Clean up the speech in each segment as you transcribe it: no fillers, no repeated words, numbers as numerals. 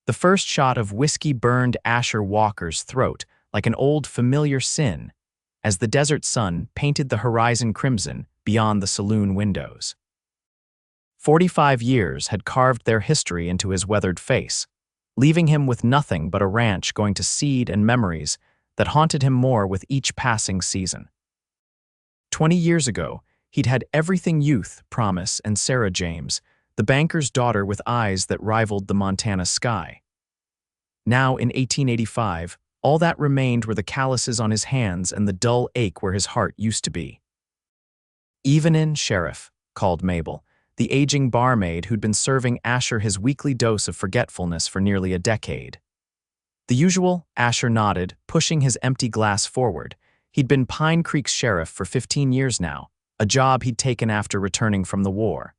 The first shot of whiskey burned Asher Walker's throat like an old familiar sin as the desert sun painted the horizon crimson beyond the saloon windows. 45 years had carved their history into his weathered face, leaving him with nothing but a ranch going to seed and memories that haunted him more with each passing season. 20 years ago, he'd had everything youth, promise, and Sarah James, the banker's daughter with eyes that rivaled the Montana sky. Now, in 1885, all that remained were the calluses on his hands and the dull ache where his heart used to be. "Even in, Sheriff," called Mabel, the aging barmaid who'd been serving Asher his weekly dose of forgetfulness for nearly a decade. The usual, Asher nodded, pushing his empty glass forward. He'd been Pine Creek's sheriff for 15 years now, a job he'd taken after returning from the war.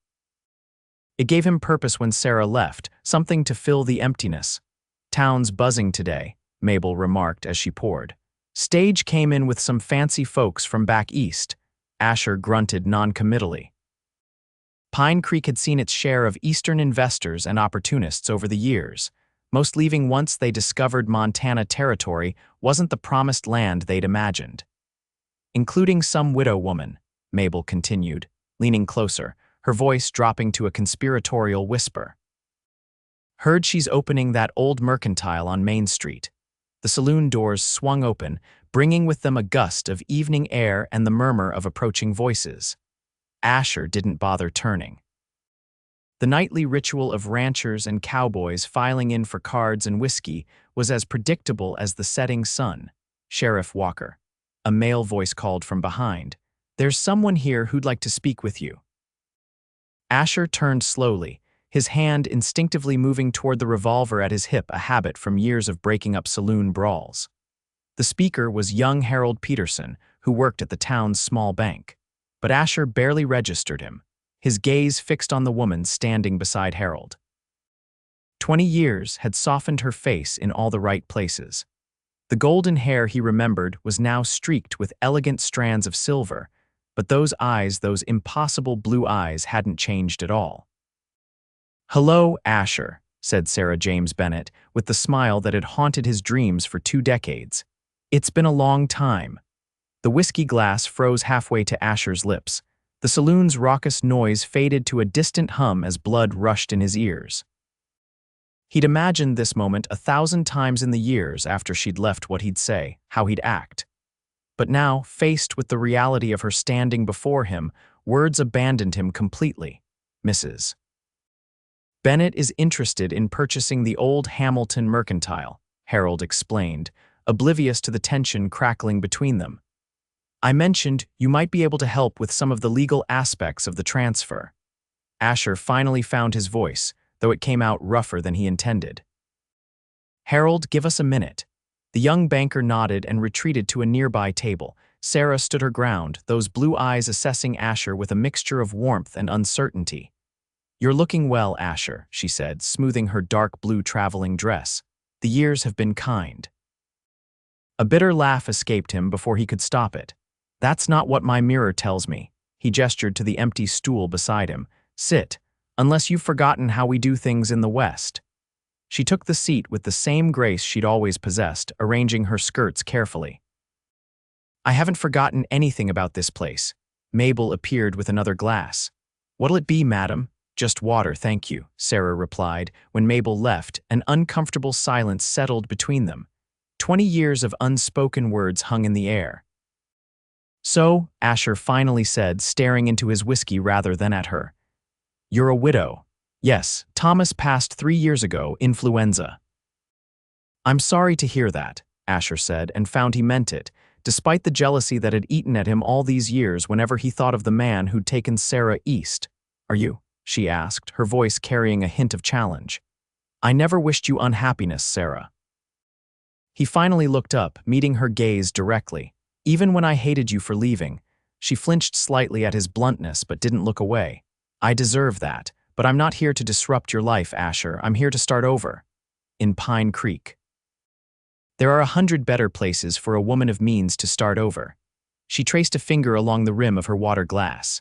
It gave him purpose when Sarah left, something to fill the emptiness. "Town's buzzing today," Mabel remarked as she poured. "Stage came in with some fancy folks from back east." Asher grunted noncommittally. Pine Creek had seen its share of Eastern investors and opportunists over the years, most leaving once they discovered Montana territory wasn't the promised land they'd imagined. "Including some widow woman," Mabel continued, leaning closer, her voice dropping to a conspiratorial whisper. "Heard she's opening that old mercantile on Main Street." The saloon doors swung open, bringing with them a gust of evening air and the murmur of approaching voices. Asher didn't bother turning. The nightly ritual of ranchers and cowboys filing in for cards and whiskey was as predictable as the setting sun. "Sheriff Walker," a male voice called from behind, "there's someone here who'd like to speak with you." Asher turned slowly, his hand instinctively moving toward the revolver at his hip, a habit from years of breaking up saloon brawls. The speaker was young Harold Peterson, who worked at the town's small bank. But Asher barely registered him, his gaze fixed on the woman standing beside Harold. 20 years had softened her face in all the right places. The golden hair he remembered was now streaked with elegant strands of silver, but those eyes, those impossible blue eyes, hadn't changed at all. "Hello, Asher," said Sarah James Bennett, with the smile that had haunted his dreams for 2 decades. "It's been a long time." The whiskey glass froze halfway to Asher's lips. The saloon's raucous noise faded to a distant hum as blood rushed in his ears. He'd imagined this moment 1,000 times in the years after she'd left what he'd say, how he'd act. But now, faced with the reality of her standing before him, words abandoned him completely. "Mrs. Bennett is interested in purchasing the old Hamilton mercantile," Harold explained, oblivious to the tension crackling between them. "I mentioned you might be able to help with some of the legal aspects of the transfer." Asher finally found his voice, though it came out rougher than he intended. "Harold, give us a minute." The young banker nodded and retreated to a nearby table. Sarah stood her ground, those blue eyes assessing Asher with a mixture of warmth and uncertainty. "You're looking well, Asher," she said, smoothing her dark blue traveling dress. "The years have been kind." A bitter laugh escaped him before he could stop it. "That's not what my mirror tells me." He gestured to the empty stool beside him. "Sit, unless you've forgotten how we do things in the West." She took the seat with the same grace she'd always possessed, arranging her skirts carefully. "I haven't forgotten anything about this place." Mabel appeared with another glass. "What'll it be, madam?" "Just water, thank you," Sarah replied. When Mabel left, an uncomfortable silence settled between them. 20 years of unspoken words hung in the air. "So," Asher finally said, staring into his whiskey rather than at her, "you're a widow." "Yes, Thomas passed 3 years ago, influenza." "I'm sorry to hear that," Asher said, and found he meant it, despite the jealousy that had eaten at him all these years whenever he thought of the man who'd taken Sarah east. "Are you?" she asked, her voice carrying a hint of challenge. "I never wished you unhappiness, Sarah." He finally looked up, meeting her gaze directly. "Even when I hated you for leaving." She flinched slightly at his bluntness but didn't look away. "I deserve that, but I'm not here to disrupt your life, Asher. I'm here to start over. In Pine Creek. There are 100 better places for a woman of means to start over." She traced a finger along the rim of her water glass.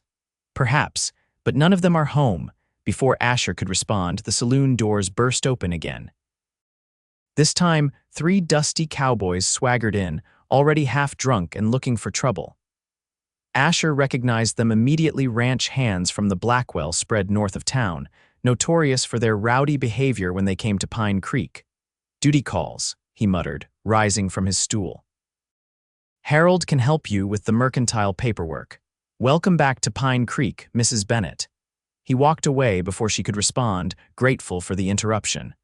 "Perhaps, but none of them are home." Before Asher could respond, the saloon doors burst open again. This time, 3 dusty cowboys swaggered in, already half drunk and looking for trouble. Asher recognized them immediately. Ranch hands from the Blackwell spread north of town, notorious for their rowdy behavior when they came to Pine Creek. "Duty calls," he muttered, rising from his stool. "Harold can help you with the mercantile paperwork. Welcome back to Pine Creek, Mrs. Bennett." He walked away before she could respond, grateful for the interruption.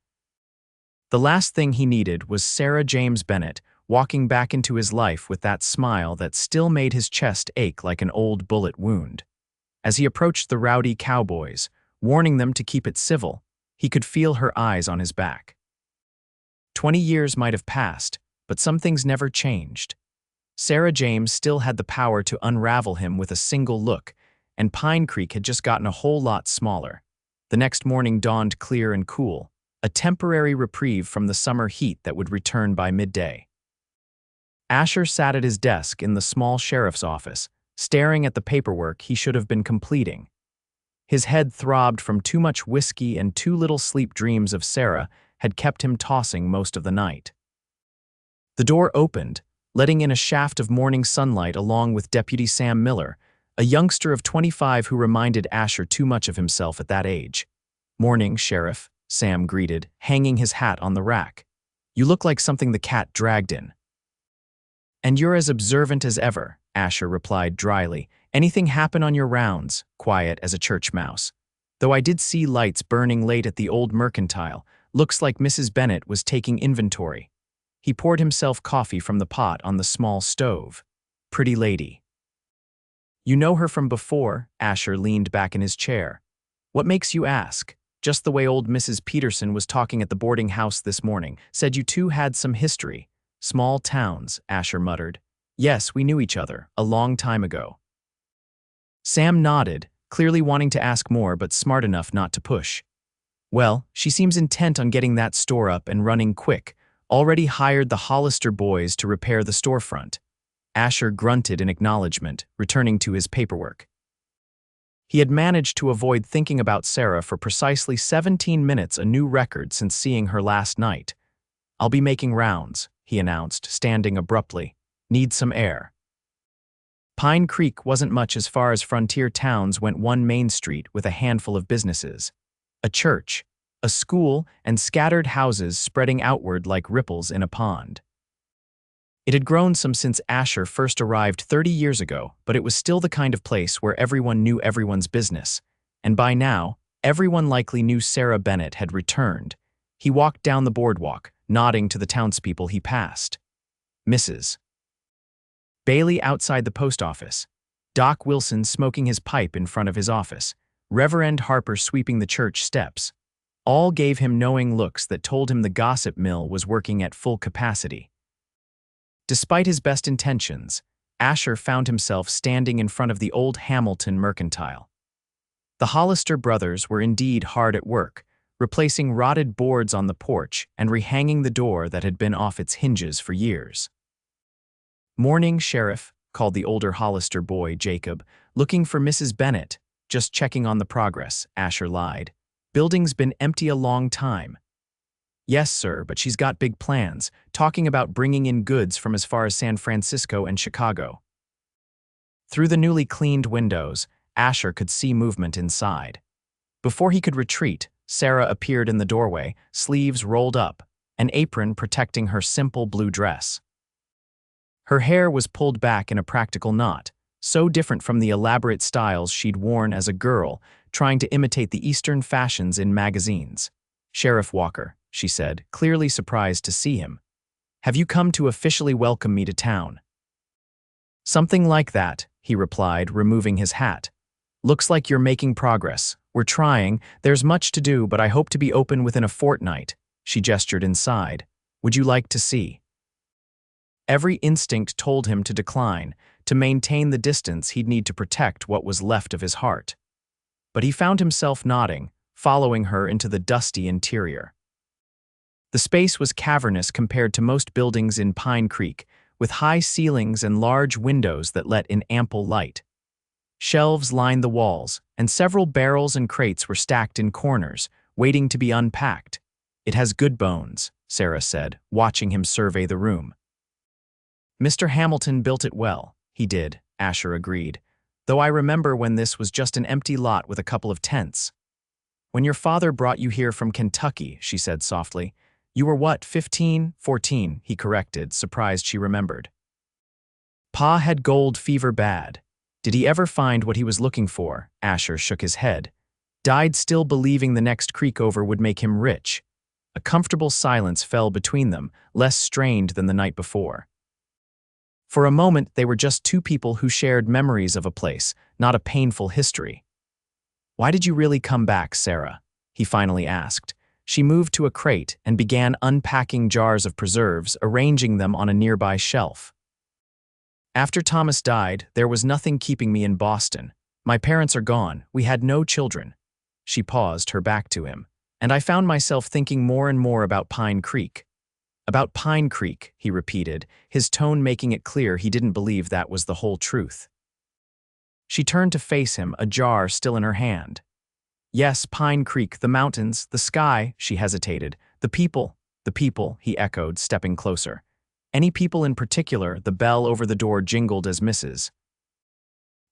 The last thing he needed was Sarah James Bennett walking back into his life with that smile that still made his chest ache like an old bullet wound. As he approached the rowdy cowboys, warning them to keep it civil, he could feel her eyes on his back. 20 years might have passed, but some things never changed. Sarah James still had the power to unravel him with a single look, and Pine Creek had just gotten a whole lot smaller. The next morning dawned clear and cool, a temporary reprieve from the summer heat that would return by midday. Asher sat at his desk in the small sheriff's office, staring at the paperwork he should have been completing. His head throbbed from too much whiskey, and too little sleep. Dreams of Sarah had kept him tossing most of the night. The door opened, letting in a shaft of morning sunlight along with Deputy Sam Miller, a youngster of 25 who reminded Asher too much of himself at that age. "Morning, Sheriff," Sam greeted, hanging his hat on the rack. "You look like something the cat dragged in." "And you're as observant as ever," Asher replied dryly. "Anything happen on your rounds?" Quiet as a church mouse. "Though I did see lights burning late at the old mercantile. Looks like Mrs. Bennett was taking inventory." He poured himself coffee from the pot on the small stove. "Pretty lady." "You know her from before?" Asher leaned back in his chair. "What makes you ask?" "Just the way old Mrs. Peterson was talking at the boarding house this morning. Said you two had some history." "Small towns," Asher muttered. "Yes, we knew each other, a long time ago." Sam nodded, clearly wanting to ask more but smart enough not to push. "Well, she seems intent on getting that store up and running quick. Already hired the Hollister boys to repair the storefront." Asher grunted in acknowledgement, returning to his paperwork. He had managed to avoid thinking about Sarah for precisely 17 minutes, a new record since seeing her last night. "I'll be making rounds," he announced, standing abruptly. "Need some air." Pine Creek wasn't much as far as frontier towns went. One main street with a handful of businesses. A church, a school, and scattered houses spreading outward like ripples in a pond. It had grown some since Asher first arrived 30 years ago, but it was still the kind of place where everyone knew everyone's business. And by now, everyone likely knew Sarah Bennett had returned. He walked down the boardwalk, nodding to the townspeople he passed. Mrs. Bailey outside the post office. Doc Wilson smoking his pipe in front of his office. Reverend Harper sweeping the church steps. All gave him knowing looks that told him the gossip mill was working at full capacity. Despite his best intentions, Asher found himself standing in front of the old Hamilton mercantile. The Hollister brothers were indeed hard at work, replacing rotted boards on the porch and rehanging the door that had been off its hinges for years. "Morning, Sheriff," called the older Hollister boy, Jacob. "Looking for Mrs. Bennett." "Just checking on the progress," Asher lied. "Building's been empty a long time." "Yes, sir, but she's got big plans, talking about bringing in goods from as far as San Francisco and Chicago." Through the newly cleaned windows, Asher could see movement inside. Before he could retreat, Sarah appeared in the doorway, sleeves rolled up, an apron protecting her simple blue dress. Her hair was pulled back in a practical knot, so different from the elaborate styles she'd worn as a girl, trying to imitate the Eastern fashions in magazines. "Sheriff Walker," she said, clearly surprised to see him. "Have you come to officially welcome me to town?" "Something like that," he replied, removing his hat. "Looks like you're making progress. We're trying. There's much to do, but I hope to be open within a fortnight." She gestured inside. "Would you like to see?" Every instinct told him to decline. To maintain the distance, he'd need to protect what was left of his heart. But he found himself nodding, following her into the dusty interior. The space was cavernous compared to most buildings in Pine Creek, with high ceilings and large windows that let in ample light. Shelves lined the walls, and several barrels and crates were stacked in corners, waiting to be unpacked. "It has good bones," Sarah said, watching him survey the room. Mr. Hamilton built it well. He did, Asher agreed. Though I remember when this was just an empty lot with a couple of tents. When your father brought you here from Kentucky, she said softly. You were what, 15, 14, he corrected, surprised she remembered. Pa had gold fever bad. Did he ever find what he was looking for? Asher shook his head. Died still believing the next creek over would make him rich. A comfortable silence fell between them, less strained than the night before. For a moment, they were just two people who shared memories of a place, not a painful history. Why did you really come back, Sarah? He finally asked. She moved to a crate and began unpacking jars of preserves, arranging them on a nearby shelf. After Thomas died, there was nothing keeping me in Boston. My parents are gone. We had no children. She paused, her back to him, and I found myself thinking more and more about Pine Creek. About Pine Creek, he repeated, his tone making it clear he didn't believe that was the whole truth. She turned to face him, a jar still in her hand. Yes, Pine Creek, the mountains, the sky, she hesitated. The people, he echoed, stepping closer. Any people in particular? The bell over the door jingled as Mrs.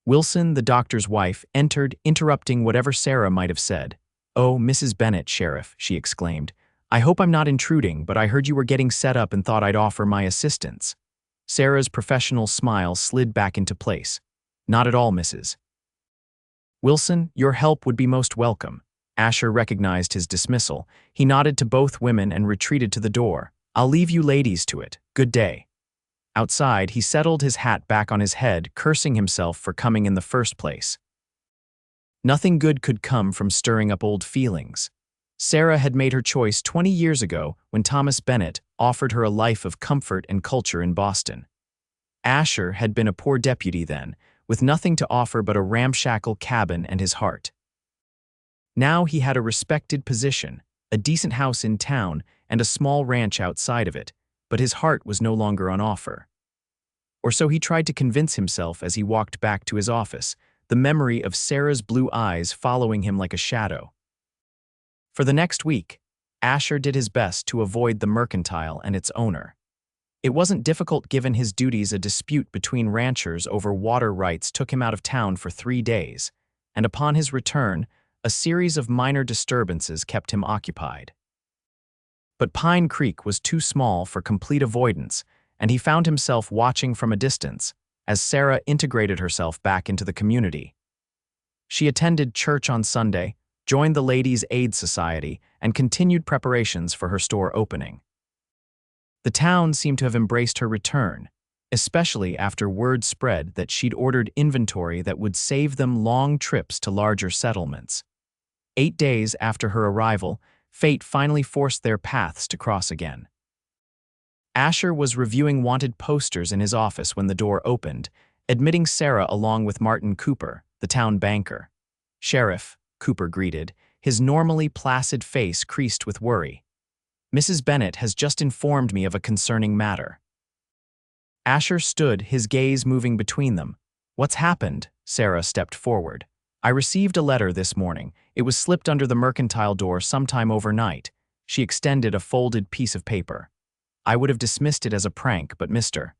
Wilson, the doctor's wife, entered, interrupting whatever Sarah might have said. Oh, Mrs. Bennet, Sheriff, she exclaimed. I hope I'm not intruding, but I heard you were getting set up and thought I'd offer my assistance. Sarah's professional smile slid back into place. Not at all, Mrs. Wilson, your help would be most welcome. Asher recognized his dismissal. He nodded to both women and retreated to the door. I'll leave you ladies to it. Good day. Outside, he settled his hat back on his head, cursing himself for coming in the first place. Nothing good could come from stirring up old feelings. Sarah had made her choice 20 years ago when Thomas Bennet offered her a life of comfort and culture in Boston. Asher had been a poor deputy then, with nothing to offer but a ramshackle cabin and his heart. Now he had a respected position, a decent house in town, and a small ranch outside of it, but his heart was no longer on offer. Or so he tried to convince himself as he walked back to his office, the memory of Sarah's blue eyes following him like a shadow. For the next week, Asher did his best to avoid the mercantile and its owner. It wasn't difficult given his duties. A dispute between ranchers over water rights took him out of town for 3 days, and upon his return, a series of minor disturbances kept him occupied. But Pine Creek was too small for complete avoidance, and he found himself watching from a distance as Sarah integrated herself back into the community. She attended church on Sunday, joined the Ladies' Aid Society, and continued preparations for her store opening. The town seemed to have embraced her return, especially after word spread that she'd ordered inventory that would save them long trips to larger settlements. 8 days after her arrival, fate finally forced their paths to cross again. Asher was reviewing wanted posters in his office when the door opened, admitting Sarah along with Martin Cooper, the town banker. Sheriff, Cooper greeted, his normally placid face creased with worry. Mrs. Bennet has just informed me of a concerning matter. Asher stood, his gaze moving between them. What's happened? Sarah stepped forward. I received a letter this morning. It was slipped under the mercantile door sometime overnight. She extended a folded piece of paper. I would have dismissed it as a prank, but Mr.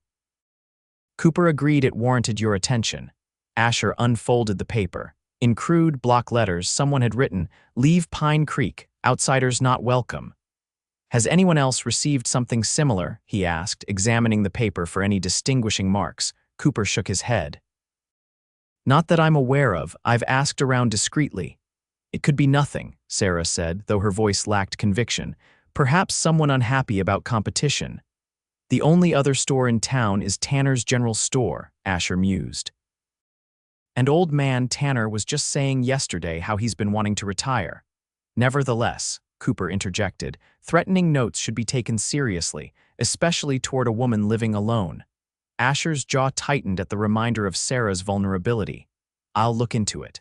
Cooper agreed it warranted your attention. Asher unfolded the paper. In crude block letters, someone had written, "Leave Pine Creek, outsiders not welcome." Has anyone else received something similar? He asked, examining the paper for any distinguishing marks. Cooper shook his head. Not that I'm aware of. I've asked around discreetly. It could be nothing, Sarah said, though her voice lacked conviction. Perhaps someone unhappy about competition. The only other store in town is Tanner's General Store, Asher mused. And old man Tanner was just saying yesterday how he's been wanting to retire. Nevertheless, Cooper interjected, threatening notes should be taken seriously, especially toward a woman living alone. Asher's jaw tightened at the reminder of Sarah's vulnerability. I'll look into it.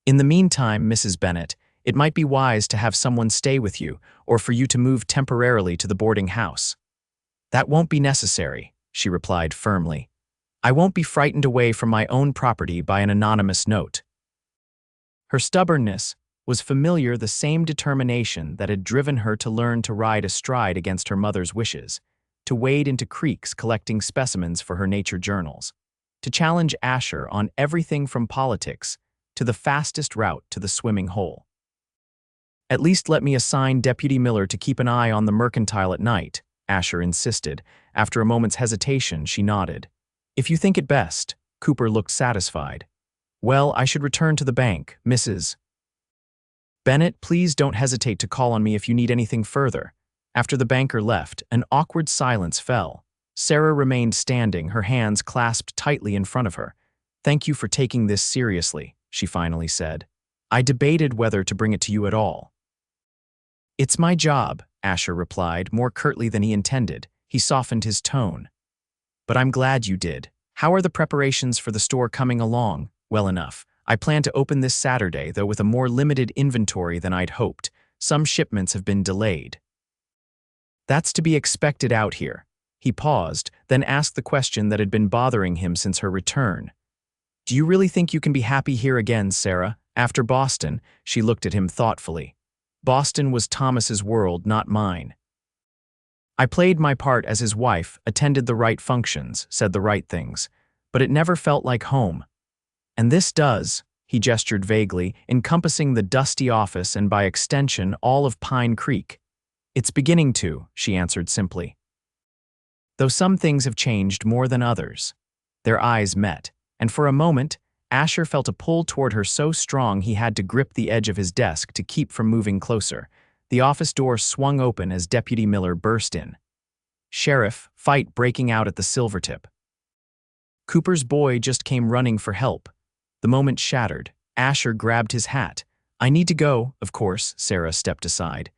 In the meantime, Mrs. Bennet, it might be wise to have someone stay with you, or for you to move temporarily to the boarding house. That won't be necessary, she replied firmly. I won't be frightened away from my own property by an anonymous note. Her stubbornness, was familiar the same determination that had driven her to learn to ride astride against her mother's wishes, to wade into creeks collecting specimens for her nature journals, to challenge Asher on everything from politics to the fastest route to the swimming hole. "At least let me assign Deputy Miller to keep an eye on the mercantile at night," Asher insisted. After a moment's hesitation, she nodded. "If you think it best." Cooper looked satisfied. "Well, I should return to the bank, Mrs. Bennett. Please don't hesitate to call on me if you need anything further." After the banker left, an awkward silence fell. Sarah remained standing, her hands clasped tightly in front of her. "Thank you for taking this seriously," she finally said. "I debated whether to bring it to you at all." "It's my job," Asher replied, more curtly than he intended. He softened his tone. "But I'm glad you did. How are the preparations for the store coming along?" "Well enough. I plan to open this Saturday, though with a more limited inventory than I'd hoped. Some shipments have been delayed." "That's to be expected out here." He paused, then asked the question that had been bothering him since her return. "Do you really think you can be happy here again, Sarah? After Boston?" She looked at him thoughtfully. "Boston was Thomas's world, not mine." "I played my part as his wife, attended the right functions, said the right things, but it never felt like home. And this does," he gestured vaguely, encompassing the dusty office and by extension all of Pine Creek. "It's beginning to," she answered simply. "Though some things have changed more than others." Their eyes met, and for a moment, Asher felt a pull toward her so strong he had to grip the edge of his desk to keep from moving closer. The office door swung open as Deputy Miller burst in. "Sheriff, fight breaking out at the Silvertip. Cooper's boy just came running for help." The moment shattered. Asher grabbed his hat. "I need to go, of course," Sarah stepped aside.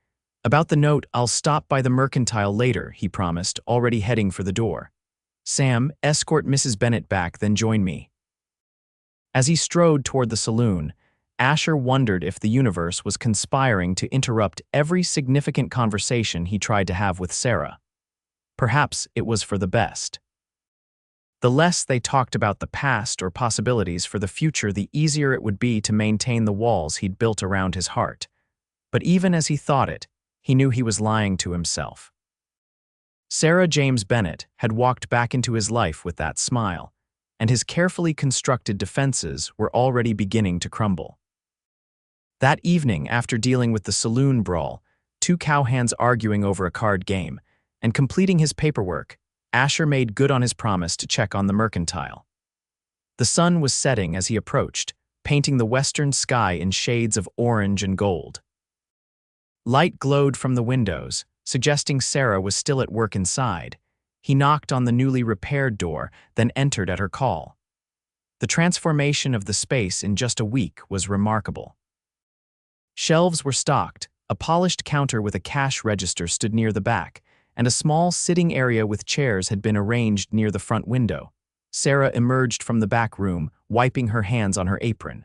"About the note, I'll stop by the mercantile later," he promised, already heading for the door. "Sam, escort Mrs. Bennett back, then join me." As he strode toward the saloon, Asher wondered if the universe was conspiring to interrupt every significant conversation he tried to have with Sarah. Perhaps it was for the best. The less they talked about the past or possibilities for the future, the easier it would be to maintain the walls he'd built around his heart. But even as he thought it, he knew he was lying to himself. Sarah James Bennett had walked back into his life with that smile, and his carefully constructed defenses were already beginning to crumble. That evening, after dealing with the saloon brawl, two cowhands arguing over a card game, and completing his paperwork, Asher made good on his promise to check on the mercantile. The sun was setting as he approached, painting the western sky in shades of orange and gold. Light glowed from the windows, suggesting Sarah was still at work inside. He knocked on the newly repaired door, then entered at her call. The transformation of the space in just a week was remarkable. Shelves were stocked, a polished counter with a cash register stood near the back, and a small sitting area with chairs had been arranged near the front window. Sarah emerged from the back room, wiping her hands on her apron.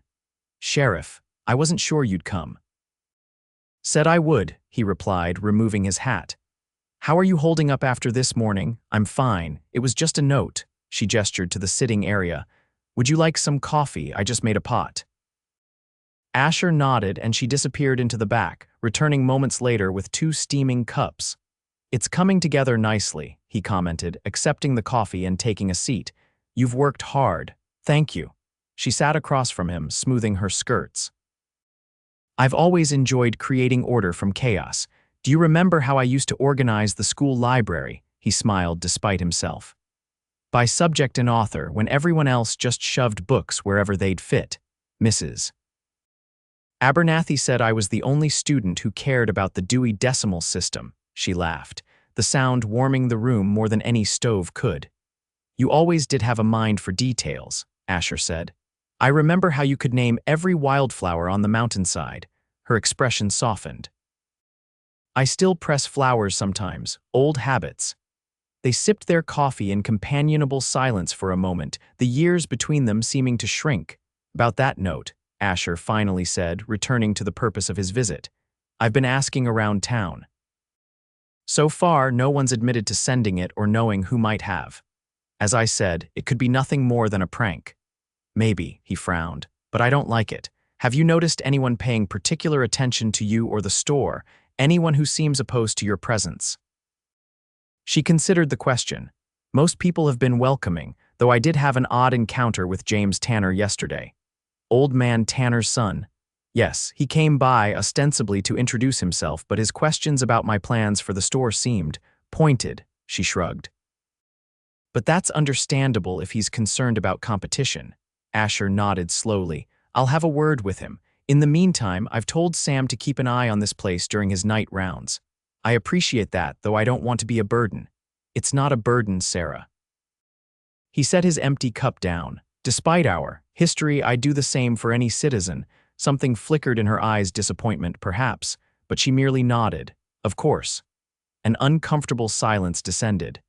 "Sheriff, I wasn't sure you'd come." "Said I would," he replied, removing his hat. "How are you holding up after this morning?" "I'm fine. It was just a note." She gestured to the sitting area. "Would you like some coffee? I just made a pot." Asher nodded and she disappeared into the back, returning moments later with two steaming cups. "It's coming together nicely," he commented, accepting the coffee and taking a seat. "You've worked hard." "Thank you." She sat across from him, smoothing her skirts. "I've always enjoyed creating order from chaos. Do you remember how I used to organize the school library?" He smiled despite himself. "By subject and author, when everyone else just shoved books wherever they'd fit. Mrs. Abernathy said I was the only student who cared about the Dewey Decimal System." She laughed, the sound warming the room more than any stove could. "You always did have a mind for details," Asher said. "I remember how you could name every wildflower on the mountainside." Her expression softened. "I still press flowers sometimes, old habits." They sipped their coffee in companionable silence for a moment, the years between them seeming to shrink. "About that note," Asher finally said, returning to the purpose of his visit. "I've been asking around town. So far, no one's admitted to sending it or knowing who might have. As I said, it could be nothing more than a prank." "Maybe," he frowned, "but I don't like it. Have you noticed anyone paying particular attention to you or the store, anyone who seems opposed to your presence? She considered the question. Most people have been welcoming, though I did have an odd encounter with James Tanner yesterday. Old man Tanner's son. Yes, he came by ostensibly to introduce himself, but his questions about my plans for the store seemed pointed, she shrugged. But that's understandable if he's concerned about competition. Asher nodded slowly. I'll have a word with him. In the meantime, I've told Sam to keep an eye on this place during his night rounds. I appreciate that, though I don't want to be a burden. It's not a burden, Sarah. He set his empty cup down. Despite our history, I'd do the same for any citizen. Something flickered in her eyes, disappointment, perhaps, but she merely nodded. Of course. An uncomfortable silence descended.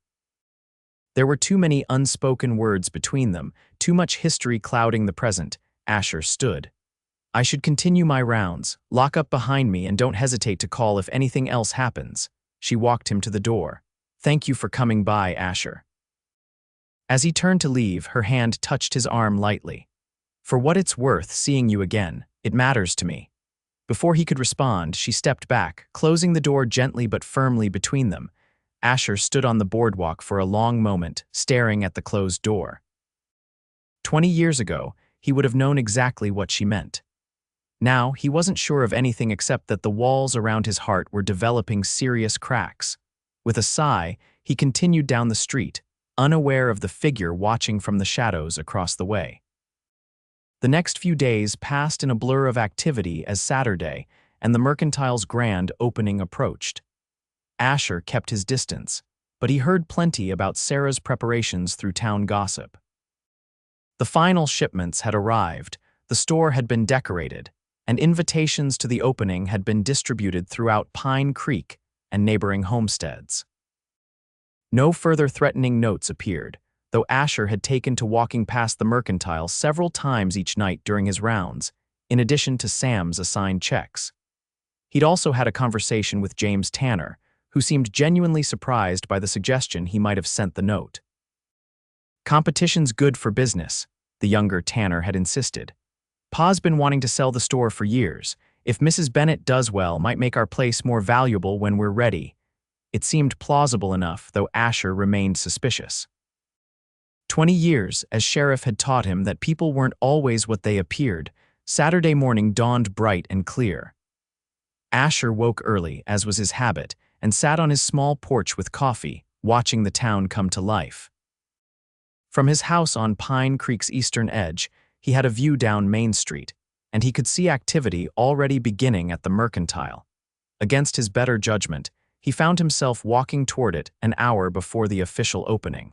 There were too many unspoken words between them, too much history clouding the present. Asher stood. I should continue my rounds, lock up behind me, and don't hesitate to call if anything else happens. She walked him to the door. Thank you for coming by, Asher. As he turned to leave, her hand touched his arm lightly. For what it's worth, seeing you again, it matters to me. Before he could respond, she stepped back, closing the door gently but firmly between them. Asher stood on the boardwalk for a long moment, staring at the closed door. 20 years ago, he would have known exactly what she meant. Now, he wasn't sure of anything except that the walls around his heart were developing serious cracks. With a sigh, he continued down the street, unaware of the figure watching from the shadows across the way. The next few days passed in a blur of activity as Saturday and the mercantile's grand opening approached. Asher kept his distance, but he heard plenty about Sarah's preparations through town gossip. The final shipments had arrived, the store had been decorated, and invitations to the opening had been distributed throughout Pine Creek and neighboring homesteads. No further threatening notes appeared, though Asher had taken to walking past the mercantile several times each night during his rounds, in addition to Sam's assigned checks. He'd also had a conversation with James Tanner, who seemed genuinely surprised by the suggestion he might have sent the note. Competition's good for business, the younger Tanner had insisted. Pa's been wanting to sell the store for years. If Mrs. Bennett does well, might make our place more valuable when we're ready. It seemed plausible enough, though Asher remained suspicious. 20 years, as Sheriff had taught him that people weren't always what they appeared, Saturday morning dawned bright and clear. Asher woke early, as was his habit, and sat on his small porch with coffee, watching the town come to life. From his house on Pine Creek's eastern edge, he had a view down Main Street, and he could see activity already beginning at the mercantile. Against his better judgment, he found himself walking toward it an hour before the official opening.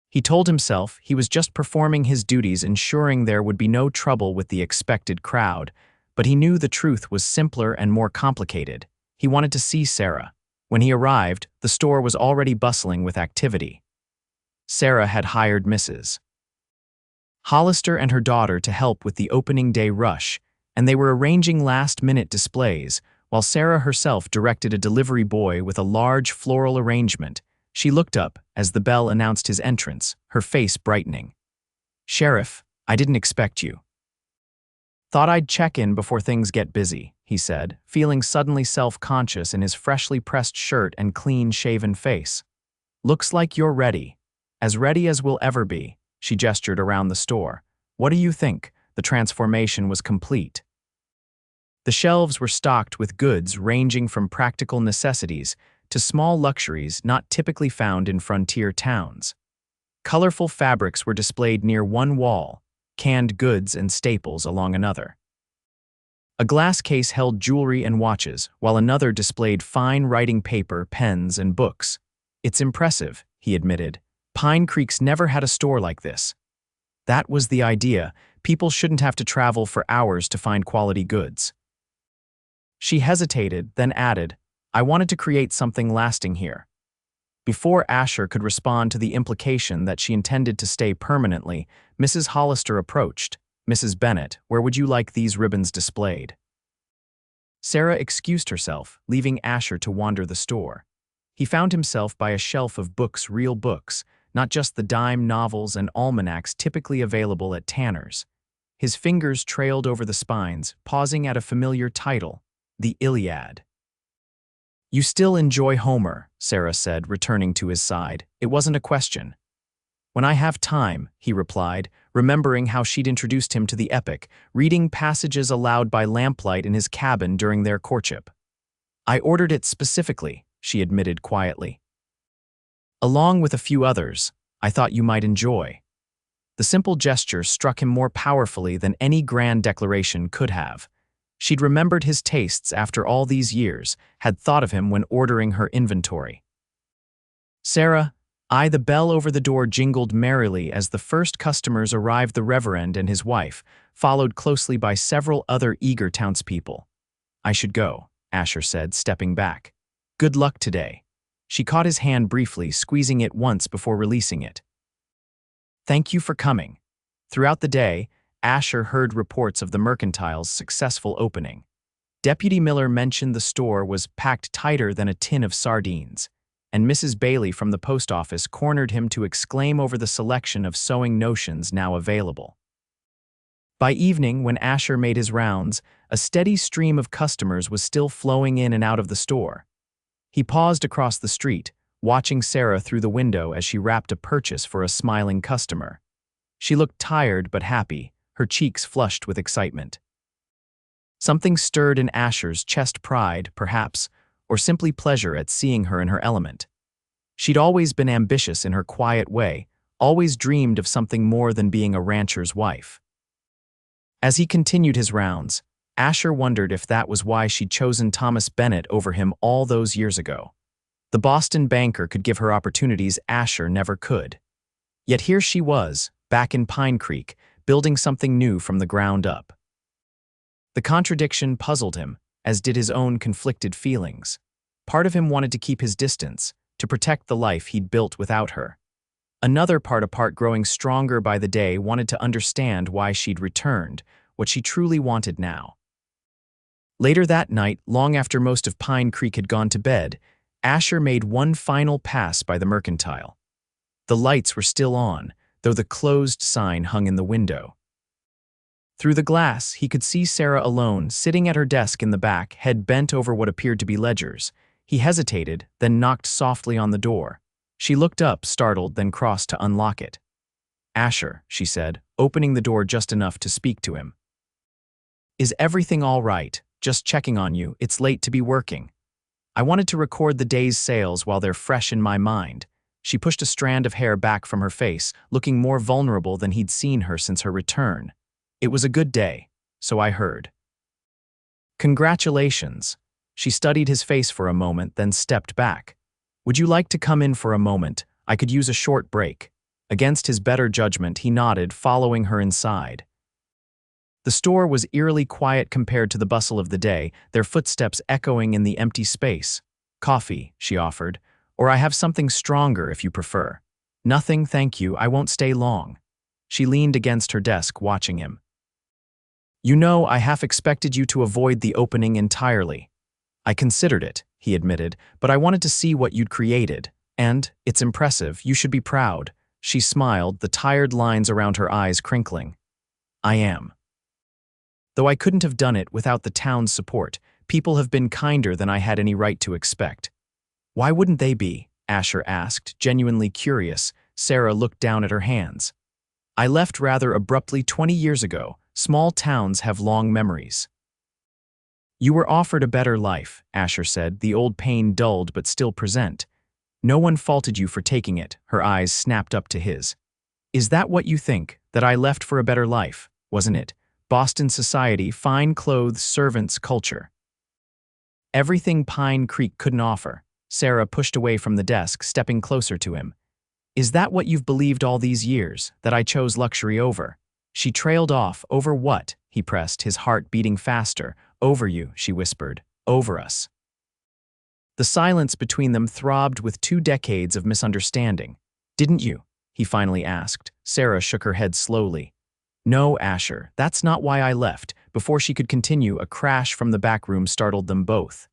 He told himself he was just performing his duties, ensuring there would be no trouble with the expected crowd, but he knew the truth was simpler and more complicated. He wanted to see Sarah. When he arrived, the store was already bustling with activity. Sarah had hired Mrs. Hollister and her daughter to help with the opening day rush, and they were arranging last-minute displays, while Sarah herself directed a delivery boy with a large floral arrangement. She looked up as the bell announced his entrance, her face brightening. "Sheriff, I didn't expect you." "Thought I'd check in before things get busy," he said, feeling suddenly self-conscious in his freshly pressed shirt and clean-shaven face. "Looks like you're ready. As ready as we'll ever be." She gestured around the store. "What do you think?" The transformation was complete. The shelves were stocked with goods ranging from practical necessities to small luxuries not typically found in frontier towns. Colorful fabrics were displayed near one wall, canned goods and staples along another. A glass case held jewelry and watches, while another displayed fine writing paper, pens, and books. "It's impressive," he admitted. "Pine Creek's never had a store like this." That was the idea. People shouldn't have to travel for hours to find quality goods. She hesitated, then added, "I wanted to create something lasting here." Before Asher could respond to the implication that she intended to stay permanently, Mrs. Hollister approached. "Mrs. Bennett, where would you like these ribbons displayed?" Sarah excused herself, leaving Asher to wander the store. He found himself by a shelf of books, real books, not just the dime novels and almanacs typically available at Tanner's. His fingers trailed over the spines, pausing at a familiar title, the Iliad. "You still enjoy Homer," Sarah said, returning to his side. It wasn't a question. "When I have time," he replied, remembering how she'd introduced him to the epic, reading passages aloud by lamplight in his cabin during their courtship. "I ordered it specifically," she admitted quietly. "Along with a few others, I thought you might enjoy." The simple gesture struck him more powerfully than any grand declaration could have. She'd remembered his tastes after all these years, had thought of him when ordering her inventory. "Sarah," the bell over the door jingled merrily as the first customers arrived, the Reverend and his wife, followed closely by several other eager townspeople. "I should go," Asher said, stepping back. "Good luck today." She caught his hand briefly, squeezing it once before releasing it. "Thank you for coming." Throughout the day, Asher heard reports of the Mercantile's successful opening. Deputy Miller mentioned the store was packed tighter than a tin of sardines, and Mrs. Bailey from the post office cornered him to exclaim over the selection of sewing notions now available. By evening, when Asher made his rounds, a steady stream of customers was still flowing in and out of the store. He paused across the street, watching Sarah through the window as she wrapped a purchase for a smiling customer. She looked tired but happy, her cheeks flushed with excitement. Something stirred in Asher's chest, pride, perhaps, or simply pleasure at seeing her in her element. She'd always been ambitious in her quiet way, always dreamed of something more than being a rancher's wife. As he continued his rounds, Asher wondered if that was why she'd chosen Thomas Bennett over him all those years ago. The Boston banker could give her opportunities Asher never could. Yet here she was, back in Pine Creek, building something new from the ground up. The contradiction puzzled him, as did his own conflicted feelings. Part of him wanted to keep his distance, to protect the life he'd built without her. Another part, growing stronger by the day, wanted to understand why she'd returned, what she truly wanted now. Later that night, long after most of Pine Creek had gone to bed, Asher made one final pass by the Mercantile. The lights were still on, though the closed sign hung in the window. Through the glass, he could see Sarah alone, sitting at her desk in the back, head bent over what appeared to be ledgers. He hesitated, then knocked softly on the door. She looked up, startled, then crossed to unlock it. "Asher," she said, opening the door just enough to speak to him. "Is everything all right? Just checking on you. It's late to be working. I wanted to record the day's sales while they're fresh in my mind." She pushed a strand of hair back from her face, looking more vulnerable than he'd seen her since her return. "It was a good day, so I heard." "Congratulations." She studied his face for a moment, then stepped back. "Would you like to come in for a moment? I could use a short break." Against his better judgment, he nodded, following her inside. The store was eerily quiet compared to the bustle of the day, their footsteps echoing in the empty space. "Coffee," she offered, "or I have something stronger if you prefer." "Nothing, thank you, I won't stay long." She leaned against her desk, watching him. "You know, I half expected you to avoid the opening entirely." "I considered it," he admitted, "but I wanted to see what you'd created. And it's impressive, you should be proud." She smiled, the tired lines around her eyes crinkling. "I am. Though I couldn't have done it without the town's support. People have been kinder than I had any right to expect." "Why wouldn't they be?" Asher asked, genuinely curious. Sarah looked down at her hands. "I left rather abruptly 20 years ago. Small towns have long memories." "You were offered a better life," Asher said, the old pain dulled but still present. "No one faulted you for taking it." Her eyes snapped up to his. "Is that what you think, that I left for a better life? Wasn't it? Boston society, fine clothes, servants, culture. Everything Pine Creek couldn't offer." Sarah pushed away from the desk, stepping closer to him. "Is that what you've believed all these years, that I chose luxury over?" She trailed off. "Over what?" he pressed, his heart beating faster. "Over you," she whispered. "Over us." The silence between them throbbed with 2 decades of misunderstanding. "Didn't you?" he finally asked. Sarah shook her head slowly. "No, Asher, that's not why I left." Before she could continue, a crash from the back room startled them both.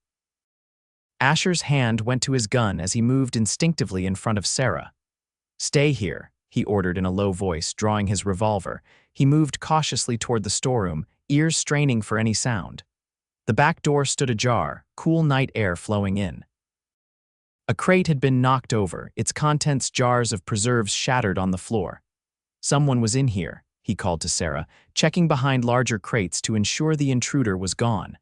Asher's hand went to his gun as he moved instinctively in front of Sarah. "Stay here," he ordered in a low voice, drawing his revolver. He moved cautiously toward the storeroom, ears straining for any sound. The back door stood ajar, cool night air flowing in. A crate had been knocked over, its contents jars of preserves shattered on the floor. "Someone was in here," he called to Sarah, checking behind larger crates to ensure the intruder was gone.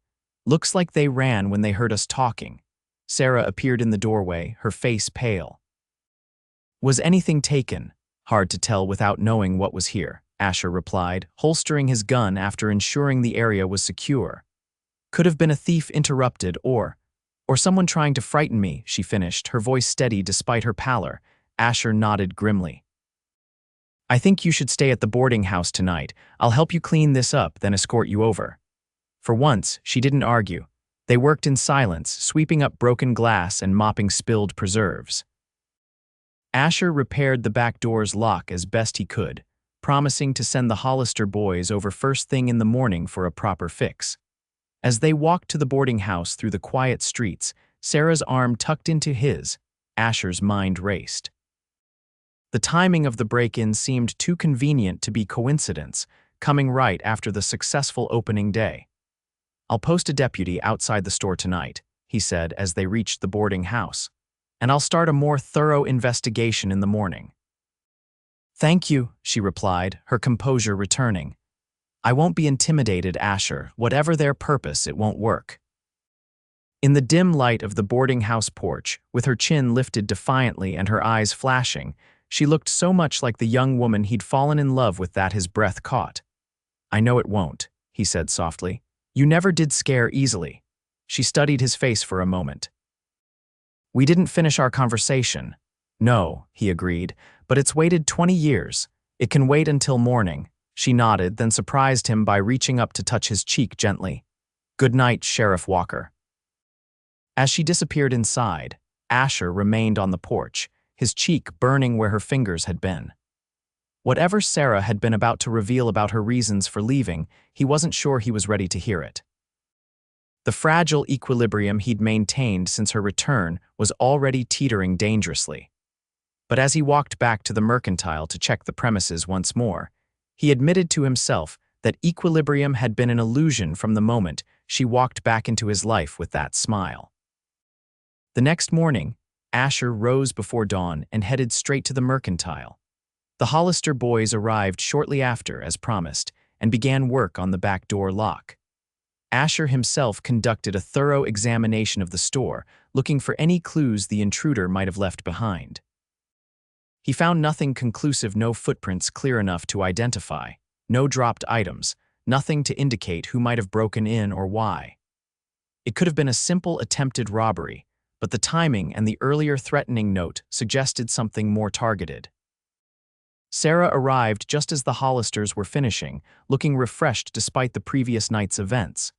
"Looks like they ran when they heard us talking." Sarah appeared in the doorway, her face pale. "Was anything taken?" "Hard to tell without knowing what was here," Asher replied, holstering his gun after ensuring the area was secure. "Could have been a thief interrupted or someone trying to frighten me," she finished, her voice steady despite her pallor. Asher nodded grimly. "I think you should stay at the boarding house tonight. I'll help you clean this up, then escort you over." For once, she didn't argue. They worked in silence, sweeping up broken glass and mopping spilled preserves. Asher repaired the back door's lock as best he could, promising to send the Hollister boys over first thing in the morning for a proper fix. As they walked to the boarding house through the quiet streets, Sarah's arm tucked into his, Asher's mind raced. The timing of the break-in seemed too convenient to be coincidence, coming right after the successful opening day. "I'll post a deputy outside the store tonight," he said as they reached the boarding house, "and I'll start a more thorough investigation in the morning." "Thank you," she replied, her composure returning. "I won't be intimidated, Asher. Whatever their purpose, it won't work." In the dim light of the boarding house porch, with her chin lifted defiantly and her eyes flashing, she looked so much like the young woman he'd fallen in love with that his breath caught. "I know it won't," he said softly. "You never did scare easily." She studied his face for a moment. "We didn't finish our conversation." "No," he agreed, "but it's waited 20 years. It can wait until morning." She nodded, then surprised him by reaching up to touch his cheek gently. "Good night, Sheriff Walker." As she disappeared inside, Asher remained on the porch, his cheek burning where her fingers had been. Whatever Sarah had been about to reveal about her reasons for leaving, he wasn't sure he was ready to hear it. The fragile equilibrium he'd maintained since her return was already teetering dangerously. But as he walked back to the mercantile to check the premises once more, he admitted to himself that equilibrium had been an illusion from the moment she walked back into his life with that smile. The next morning, Asher rose before dawn and headed straight to the mercantile. The Hollister boys arrived shortly after, as promised, and began work on the back door lock. Asher himself conducted a thorough examination of the store, looking for any clues the intruder might have left behind. He found nothing conclusive, no footprints clear enough to identify, no dropped items, nothing to indicate who might have broken in or why. It could have been a simple attempted robbery, but the timing and the earlier threatening note suggested something more targeted. Sarah arrived just as the Hollisters were finishing, looking refreshed despite the previous night's events.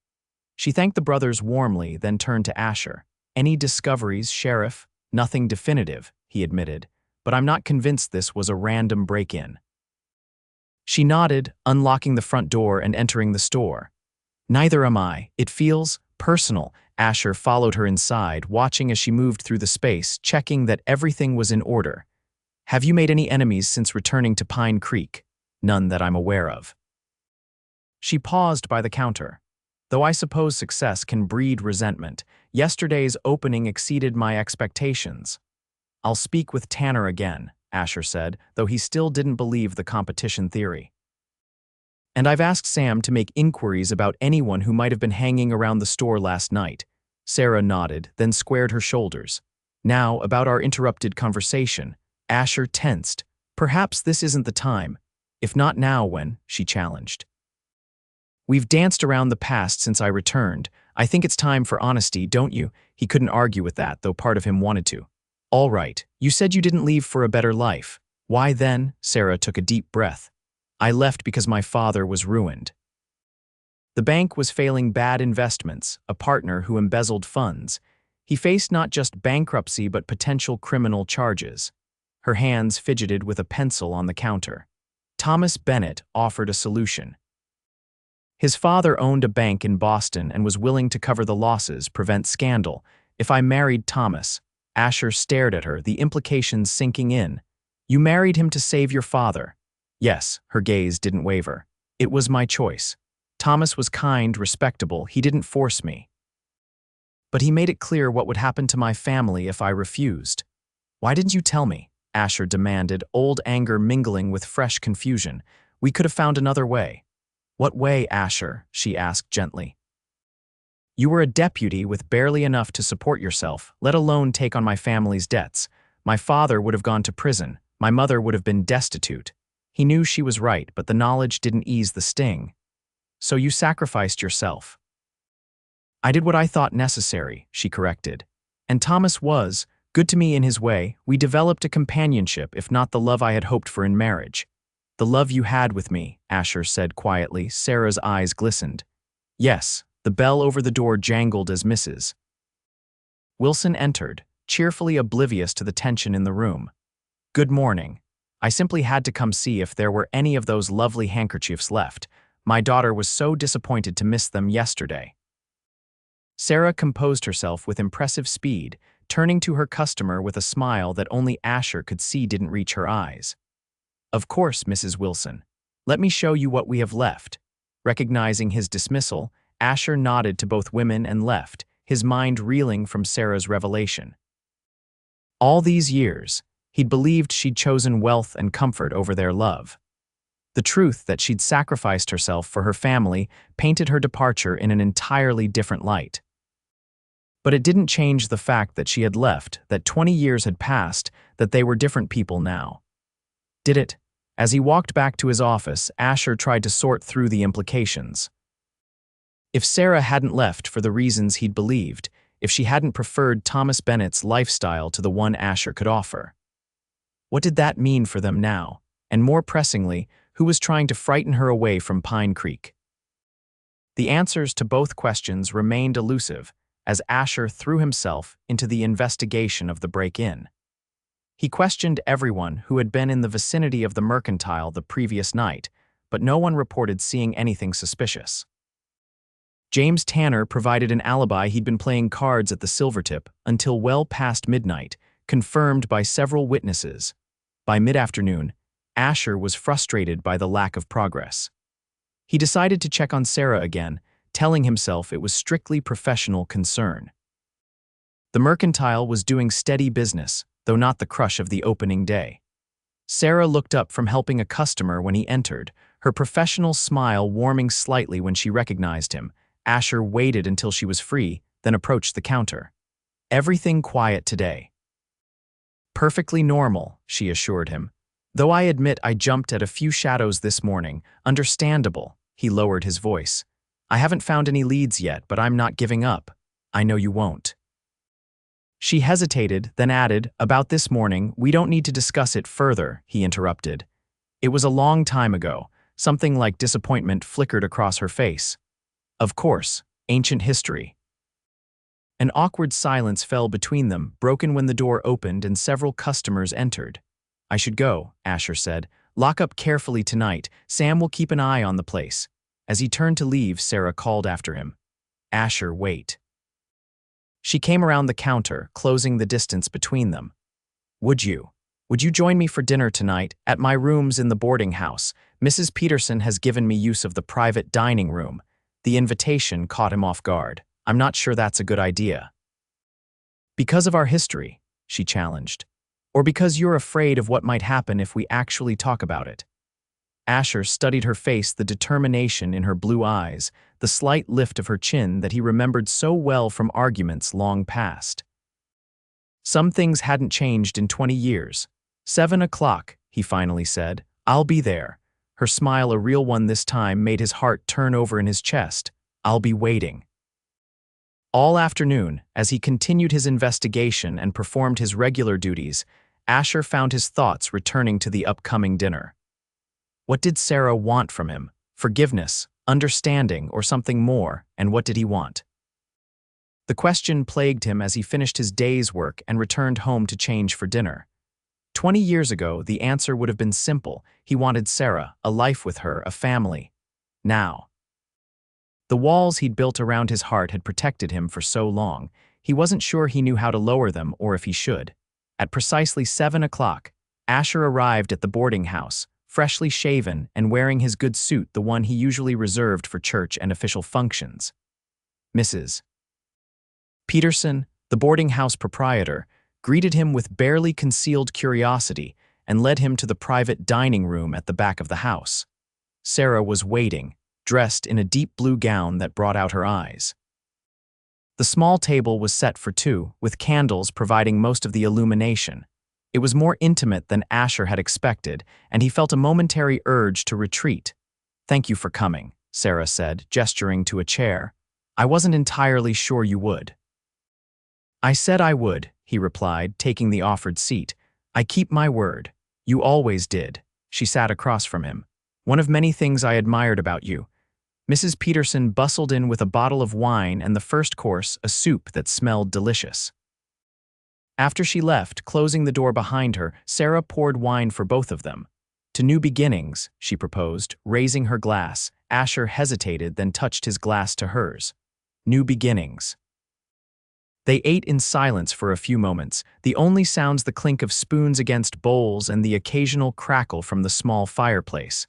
She thanked the brothers warmly, then turned to Asher. "Any discoveries, Sheriff?" "Nothing definitive," he admitted, "but I'm not convinced this was a random break-in." She nodded, unlocking the front door and entering the store. "Neither am I. It feels personal." Asher followed her inside, watching as she moved through the space, checking that everything was in order. "Have you made any enemies since returning to Pine Creek?" "None that I'm aware of." She paused by the counter. "Though I suppose success can breed resentment. Yesterday's opening exceeded my expectations." "I'll speak with Tanner again," Asher said, though he still didn't believe the competition theory. "And I've asked Sam to make inquiries about anyone who might have been hanging around the store last night." Sarah nodded, then squared her shoulders. "Now, about our interrupted conversation." Asher tensed. "Perhaps this isn't the time. If not now, when?" she challenged. "We've danced around the past since I returned. I think it's time for honesty, don't you?" He couldn't argue with that, though part of him wanted to. "All right, you said you didn't leave for a better life. Why then?" Sarah took a deep breath. "I left because my father was ruined." The bank was failing bad investments, a partner who embezzled funds. He faced not just bankruptcy but potential criminal charges. Her hands fidgeted with a pencil on the counter. Thomas Bennett offered a solution. His father owned a bank in Boston and was willing to cover the losses, prevent scandal. "If I married Thomas," Asher stared at her, the implications sinking in. "You married him to save your father." Yes, her gaze didn't waver. It was my choice. Thomas was kind, respectable, he didn't force me. But he made it clear what would happen to my family if I refused. Why didn't you tell me? Asher demanded, old anger mingling with fresh confusion. We could have found another way. What way, Asher? She asked gently. You were a deputy with barely enough to support yourself, let alone take on my family's debts. My father would have gone to prison. My mother would have been destitute. He knew she was right, but the knowledge didn't ease the sting. So you sacrificed yourself. I did what I thought necessary, she corrected. And Thomas was good to me in his way. We developed a companionship, if not the love I had hoped for in marriage. The love you had with me, Asher said quietly. Sarah's eyes glistened. Yes, the bell over the door jangled as Mrs. Wilson entered, cheerfully oblivious to the tension in the room. Good morning. I simply had to come see if there were any of those lovely handkerchiefs left. My daughter was so disappointed to miss them yesterday. Sarah composed herself with impressive speed, turning to her customer with a smile that only Asher could see didn't reach her eyes. Of course, Mrs. Wilson. Let me show you what we have left. Recognizing his dismissal, Asher nodded to both women and left, his mind reeling from Sarah's revelation. All these years, he'd believed she'd chosen wealth and comfort over their love. The truth that she'd sacrificed herself for her family painted her departure in an entirely different light. But it didn't change the fact that she had left, that 20 years had passed, that they were different people now. Did it? As he walked back to his office, Asher tried to sort through the implications. If Sarah hadn't left for the reasons he'd believed, if she hadn't preferred Thomas Bennett's lifestyle to the one Asher could offer, what did that mean for them now? And more pressingly, who was trying to frighten her away from Pine Creek? The answers to both questions remained elusive as Asher threw himself into the investigation of the break-in. He questioned everyone who had been in the vicinity of the mercantile the previous night, but no one reported seeing anything suspicious. James Tanner provided an alibi. He'd been playing cards at the Silvertip until well past midnight, confirmed by several witnesses. By mid-afternoon, Asher was frustrated by the lack of progress. He decided to check on Sarah again, telling himself it was strictly professional concern. The mercantile was doing steady business, though not the crush of the opening day. Sarah looked up from helping a customer when he entered, her professional smile warming slightly when she recognized him. Asher waited until she was free, then approached the counter. Everything quiet today. Perfectly normal, she assured him. Though I admit I jumped at a few shadows this morning. Understandable, he lowered his voice. I haven't found any leads yet, but I'm not giving up. I know you won't. She hesitated, then added, about this morning, we don't need to discuss it further, he interrupted. It was a long time ago. Something like disappointment flickered across her face. Of course, ancient history. An awkward silence fell between them, broken when the door opened and several customers entered. I should go, Asher said. Lock up carefully tonight. Sam will keep an eye on the place. As he turned to leave, Sarah called after him. Asher, wait. She came around the counter, closing the distance between them. Would you join me for dinner tonight at my rooms in the boarding house? Mrs. Peterson has given me use of the private dining room. The invitation caught him off guard. I'm not sure that's a good idea. Because of our history, she challenged. Or because you're afraid of what might happen if we actually talk about it? Asher studied her face, the determination in her blue eyes, the slight lift of her chin that he remembered so well from arguments long past. Some things hadn't changed in 20 years. 7 o'clock, he finally said. I'll be there. Her smile, a real one this time, made his heart turn over in his chest. I'll be waiting. All afternoon, as he continued his investigation and performed his regular duties, Asher found his thoughts returning to the upcoming dinner. What did Sarah want from him? Forgiveness, understanding, or something more? And what did he want? The question plagued him as he finished his day's work and returned home to change for dinner. 20 years ago, the answer would have been simple. He wanted Sarah, a life with her, a family. Now, the walls he'd built around his heart had protected him for so long, he wasn't sure he knew how to lower them or if he should. At precisely 7 o'clock, Asher arrived at the boarding house, freshly shaven and wearing his good suit, the one he usually reserved for church and official functions. Mrs. Peterson, the boarding house proprietor, greeted him with barely concealed curiosity and led him to the private dining room at the back of the house. Sarah was waiting, dressed in a deep blue gown that brought out her eyes. The small table was set for two, with candles providing most of the illumination. It was more intimate than Asher had expected, and he felt a momentary urge to retreat. "Thank you for coming," Sarah said, gesturing to a chair. "I wasn't entirely sure you would." "I said I would," he replied, taking the offered seat. "I keep my word. You always did." She sat across from him. "One of many things I admired about you." Mrs. Peterson bustled in with a bottle of wine and the first course, a soup that smelled delicious. After she left, closing the door behind her, Sarah poured wine for both of them. "To new beginnings," she proposed, raising her glass. Asher hesitated, then touched his glass to hers. "New beginnings." They ate in silence for a few moments, the only sounds the clink of spoons against bowls and the occasional crackle from the small fireplace.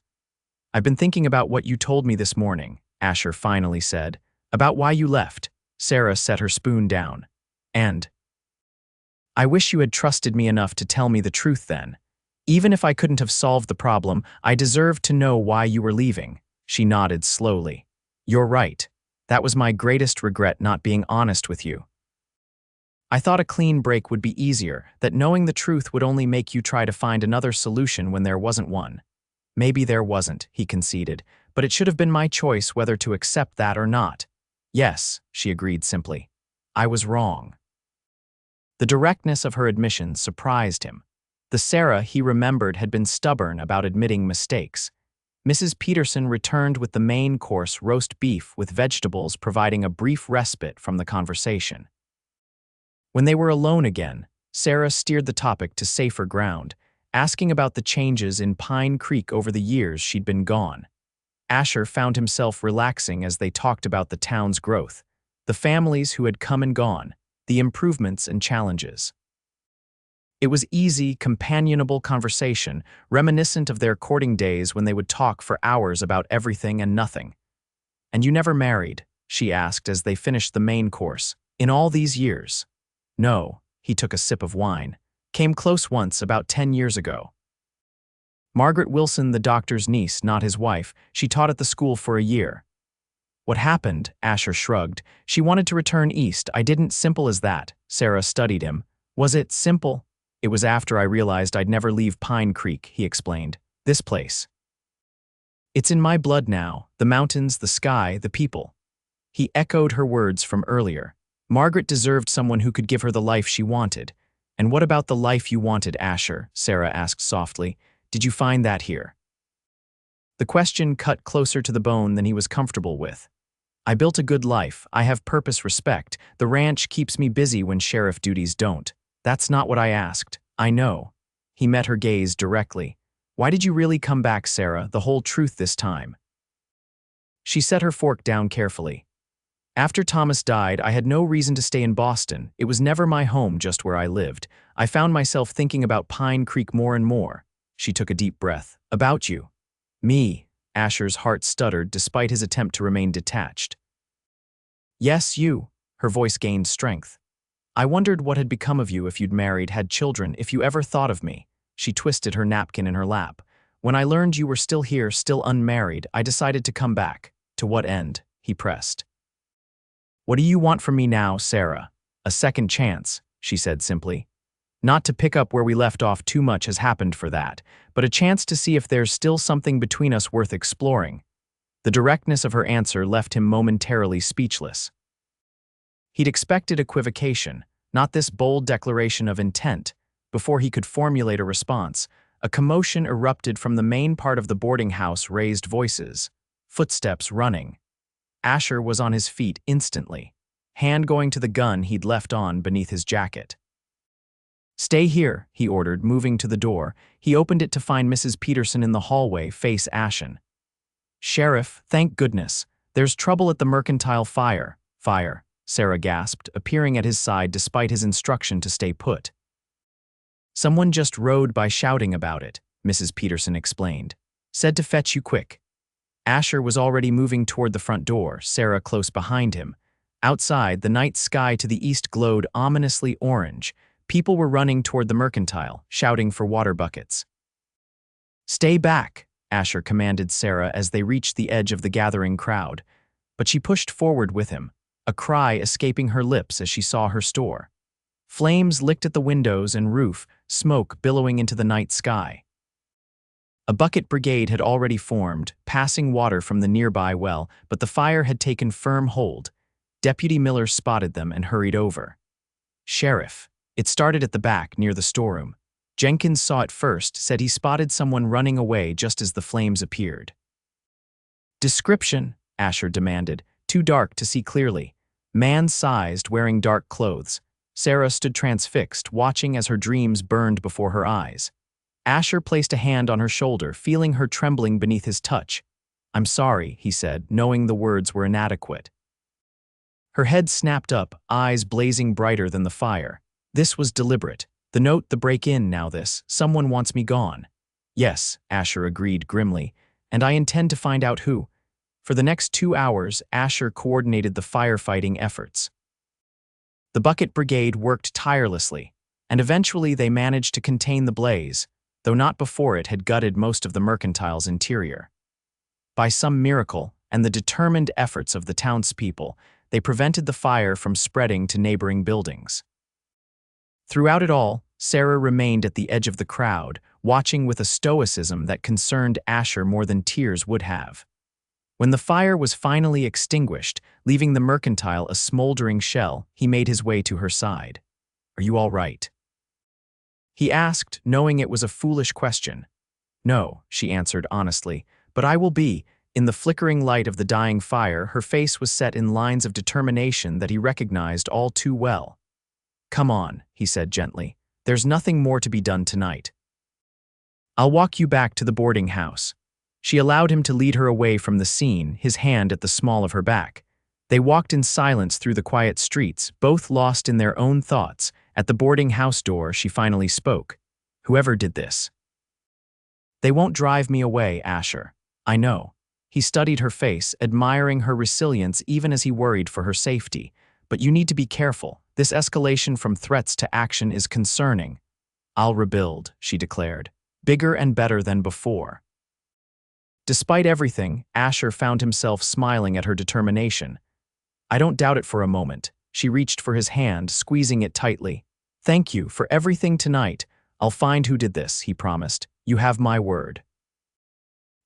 "I've been thinking about what you told me this morning," Asher finally said. "About why you left." Sarah set her spoon down. "And I wish you had trusted me enough to tell me the truth then. Even if I couldn't have solved the problem, I deserved to know why you were leaving." She nodded slowly. "You're right. That was my greatest regret, not being honest with you. I thought a clean break would be easier, that knowing the truth would only make you try to find another solution when there wasn't one." "Maybe there wasn't," he conceded, "but it should have been my choice whether to accept that or not." "Yes," she agreed simply. "I was wrong." The directness of her admission surprised him. The Sarah he remembered had been stubborn about admitting mistakes. Mrs. Peterson returned with the main course, roast beef with vegetables, providing a brief respite from the conversation. When they were alone again, Sarah steered the topic to safer ground, asking about the changes in Pine Creek over the years she'd been gone. Asher found himself relaxing as they talked about the town's growth, the families who had come and gone, the improvements and challenges. It was easy, companionable conversation, reminiscent of their courting days when they would talk for hours about everything and nothing. "And you never married?" she asked as they finished the main course. "In all these years?" "No," he took a sip of wine. "Came close once, about 10 years ago. Margaret Wilson, the doctor's niece, not his wife. She taught at the school for a year." "What happened?" Asher shrugged. "She wanted to return east. I didn't." "Simple as that." Sarah studied him. "Was it simple?" "It was after I realized I'd never leave Pine Creek," he explained. "This place. It's in my blood now. The mountains, the sky, the people." He echoed her words from earlier. Margaret deserved someone who could give her the life she wanted. "And what about the life you wanted, Asher?" Sarah asked softly. "Did you find that here?" The question cut closer to the bone than he was comfortable with. "I built a good life. I have purpose, respect. The ranch keeps me busy when sheriff duties don't." "That's not what I asked." "I know." He met her gaze directly. "Why did you really come back, Sarah? The whole truth this time?" She set her fork down carefully. "After Thomas died, I had no reason to stay in Boston. It was never my home, just where I lived. I found myself thinking about Pine Creek more and more." She took a deep breath. "About you." "Me?" Asher's heart stuttered despite his attempt to remain detached. "Yes, you." Her voice gained strength. "I wondered what had become of you if you'd married, had children, if you ever thought of me." She twisted her napkin in her lap. "When I learned you were still here, still unmarried, I decided to come back." "To what end?" he pressed. "What do you want from me now, Sarah?" "A second chance," she said simply. "Not to pick up where we left off, too much has happened for that, but a chance to see if there's still something between us worth exploring." The directness of her answer left him momentarily speechless. He'd expected equivocation, not this bold declaration of intent. Before he could formulate a response, a commotion erupted from the main part of the boarding house, raised voices, footsteps running. Asher was on his feet instantly, hand going to the gun he'd left on beneath his jacket. "Stay here," he ordered, moving to the door. He opened it to find Mrs. Peterson in the hallway, face ashen. "Sheriff, thank goodness. There's trouble at the mercantile." Fire, Sarah gasped, appearing at his side despite his instruction to stay put. "Someone just rode by shouting about it." Mrs. Peterson explained. Said to fetch you quick. Asher was already moving toward the front door, Sarah close behind him. Outside, the night sky to the east glowed ominously orange. People were running toward the mercantile, shouting for water buckets. Stay back, Asher commanded Sarah as they reached the edge of the gathering crowd. But she pushed forward with him, a cry escaping her lips as she saw her store. Flames licked at the windows and roof, smoke billowing into the night sky. A bucket brigade had already formed, passing water from the nearby well, but the fire had taken firm hold. Deputy Miller spotted them and hurried over. Sheriff. It started at the back, near the storeroom. Jenkins saw it first, said he spotted someone running away just as the flames appeared. Description, Asher demanded, too dark to see clearly. Man-sized, wearing dark clothes. Sarah stood transfixed, watching as her dreams burned before her eyes. Asher placed a hand on her shoulder, feeling her trembling beneath his touch. I'm sorry, he said, knowing the words were inadequate. Her head snapped up, eyes blazing brighter than the fire. This was deliberate. The note, the break-in, now this. Someone wants me gone. Yes, Asher agreed grimly, and I intend to find out who. For the next 2 hours, Asher coordinated the firefighting efforts. The bucket brigade worked tirelessly, and eventually they managed to contain the blaze, though not before it had gutted most of the mercantile's interior. By some miracle, and the determined efforts of the townspeople, they prevented the fire from spreading to neighboring buildings. Throughout it all, Sarah remained at the edge of the crowd, watching with a stoicism that concerned Asher more than tears would have. When the fire was finally extinguished, leaving the mercantile a smoldering shell, he made his way to her side. Are you all right? He asked, knowing it was a foolish question. No, she answered honestly, but I will be. In the flickering light of the dying fire, her face was set in lines of determination that he recognized all too well. Come on, he said gently. There's nothing more to be done tonight. I'll walk you back to the boarding house. She allowed him to lead her away from the scene, his hand at the small of her back. They walked in silence through the quiet streets, both lost in their own thoughts. At the boarding house door, she finally spoke. Whoever did this. They won't drive me away, Asher. I know. He studied her face, admiring her resilience even as he worried for her safety. But you need to be careful. This escalation from threats to action is concerning. I'll rebuild, she declared, bigger and better than before. Despite everything, Asher found himself smiling at her determination. I don't doubt it for a moment. She reached for his hand, squeezing it tightly. Thank you for everything tonight. I'll find who did this, he promised. You have my word.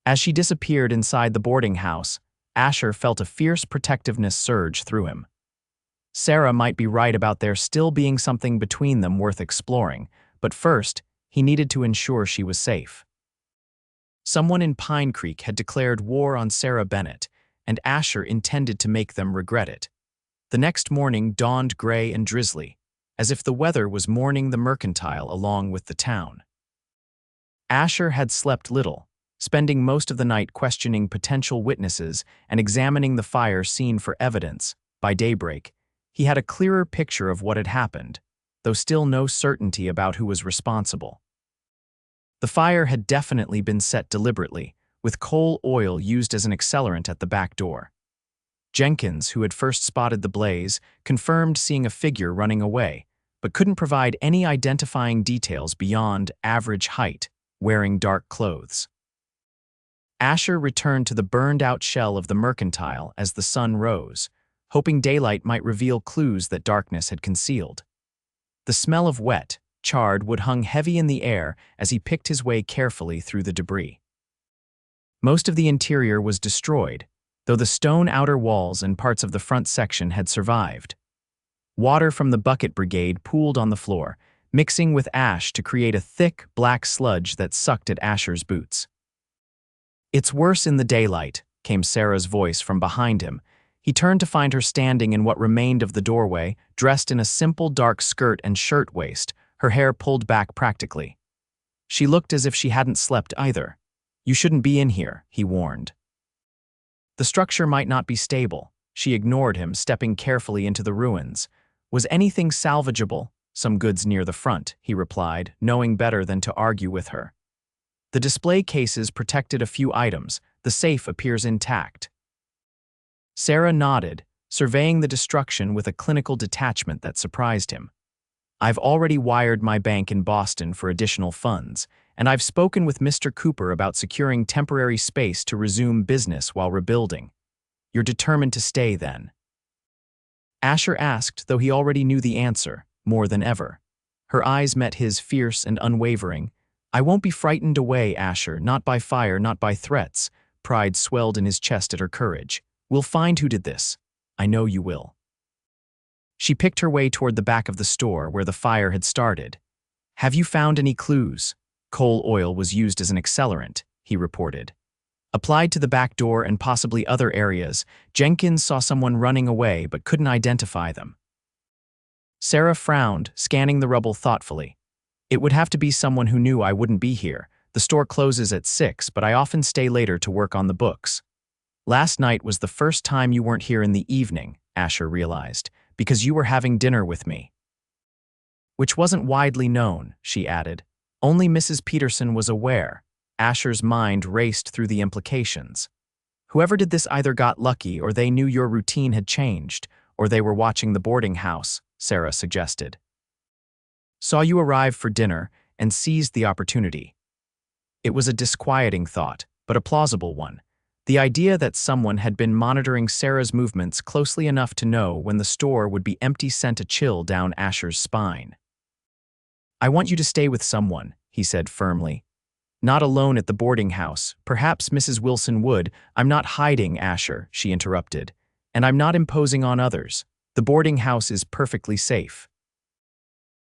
As she disappeared inside the boarding house, Asher felt a fierce protectiveness surge through him. Sarah might be right about there still being something between them worth exploring, but first, he needed to ensure she was safe. Someone in Pine Creek had declared war on Sarah Bennett, and Asher intended to make them regret it. The next morning dawned gray and drizzly, as if the weather was mourning the mercantile along with the town. Asher had slept little, spending most of the night questioning potential witnesses and examining the fire scene for evidence. By daybreak, he had a clearer picture of what had happened, though still no certainty about who was responsible. The fire had definitely been set deliberately, with coal oil used as an accelerant at the back door. Jenkins, who had first spotted the blaze, confirmed seeing a figure running away, but couldn't provide any identifying details beyond average height, wearing dark clothes. Asher returned to the burned-out shell of the mercantile as the sun rose, hoping daylight might reveal clues that darkness had concealed. The smell of wet, charred wood hung heavy in the air as he picked his way carefully through the debris. Most of the interior was destroyed, though the stone outer walls and parts of the front section had survived. Water from the bucket brigade pooled on the floor, mixing with ash to create a thick, black sludge that sucked at Asher's boots. It's worse in the daylight, came Sarah's voice from behind him. He turned to find her standing in what remained of the doorway, dressed in a simple dark skirt and shirtwaist, her hair pulled back practically. She looked as if she hadn't slept either. You shouldn't be in here, he warned. The structure might not be stable. She ignored him, stepping carefully into the ruins. Was anything salvageable? Some goods near the front, he replied, knowing better than to argue with her. The display cases protected a few items. The safe appears intact. Sarah nodded, surveying the destruction with a clinical detachment that surprised him. I've already wired my bank in Boston for additional funds, and I've spoken with Mr. Cooper about securing temporary space to resume business while rebuilding. You're determined to stay, then? Asher asked, though he already knew the answer, more than ever. Her eyes met his, fierce and unwavering. I won't be frightened away, Asher, not by fire, not by threats. Pride swelled in his chest at her courage. We'll find who did this. I know you will. She picked her way toward the back of the store where the fire had started. Have you found any clues? Coal oil was used as an accelerant, he reported. Applied to the back door and possibly other areas, Jenkins saw someone running away but couldn't identify them. Sarah frowned, scanning the rubble thoughtfully. It would have to be someone who knew I wouldn't be here. The store closes at 6, but I often stay later to work on the books. Last night was the first time you weren't here in the evening, Asher realized, because you were having dinner with me. Which wasn't widely known, she added. Only Mrs. Peterson was aware. Asher's mind raced through the implications. Whoever did this either got lucky or they knew your routine had changed, or they were watching the boarding house, Sarah suggested. Saw you arrive for dinner and seized the opportunity. It was a disquieting thought, but a plausible one. The idea that someone had been monitoring Sarah's movements closely enough to know when the store would be empty sent a chill down Asher's spine. I want you to stay with someone, he said firmly. Not alone at the boarding house. Perhaps Mrs. Wilson would. I'm not hiding, Asher, she interrupted. And I'm not imposing on others. The boarding house is perfectly safe.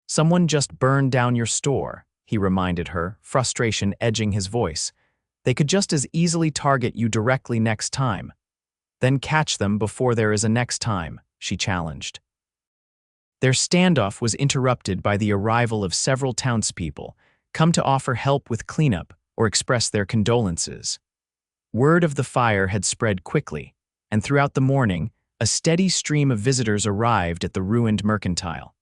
Someone just burned down your store, he reminded her, frustration edging his voice. They could just as easily target you directly next time. Then catch them before there is a next time, she challenged. Their standoff was interrupted by the arrival of several townspeople, come to offer help with cleanup or express their condolences. Word of the fire had spread quickly, and throughout the morning, a steady stream of visitors arrived at the ruined mercantile.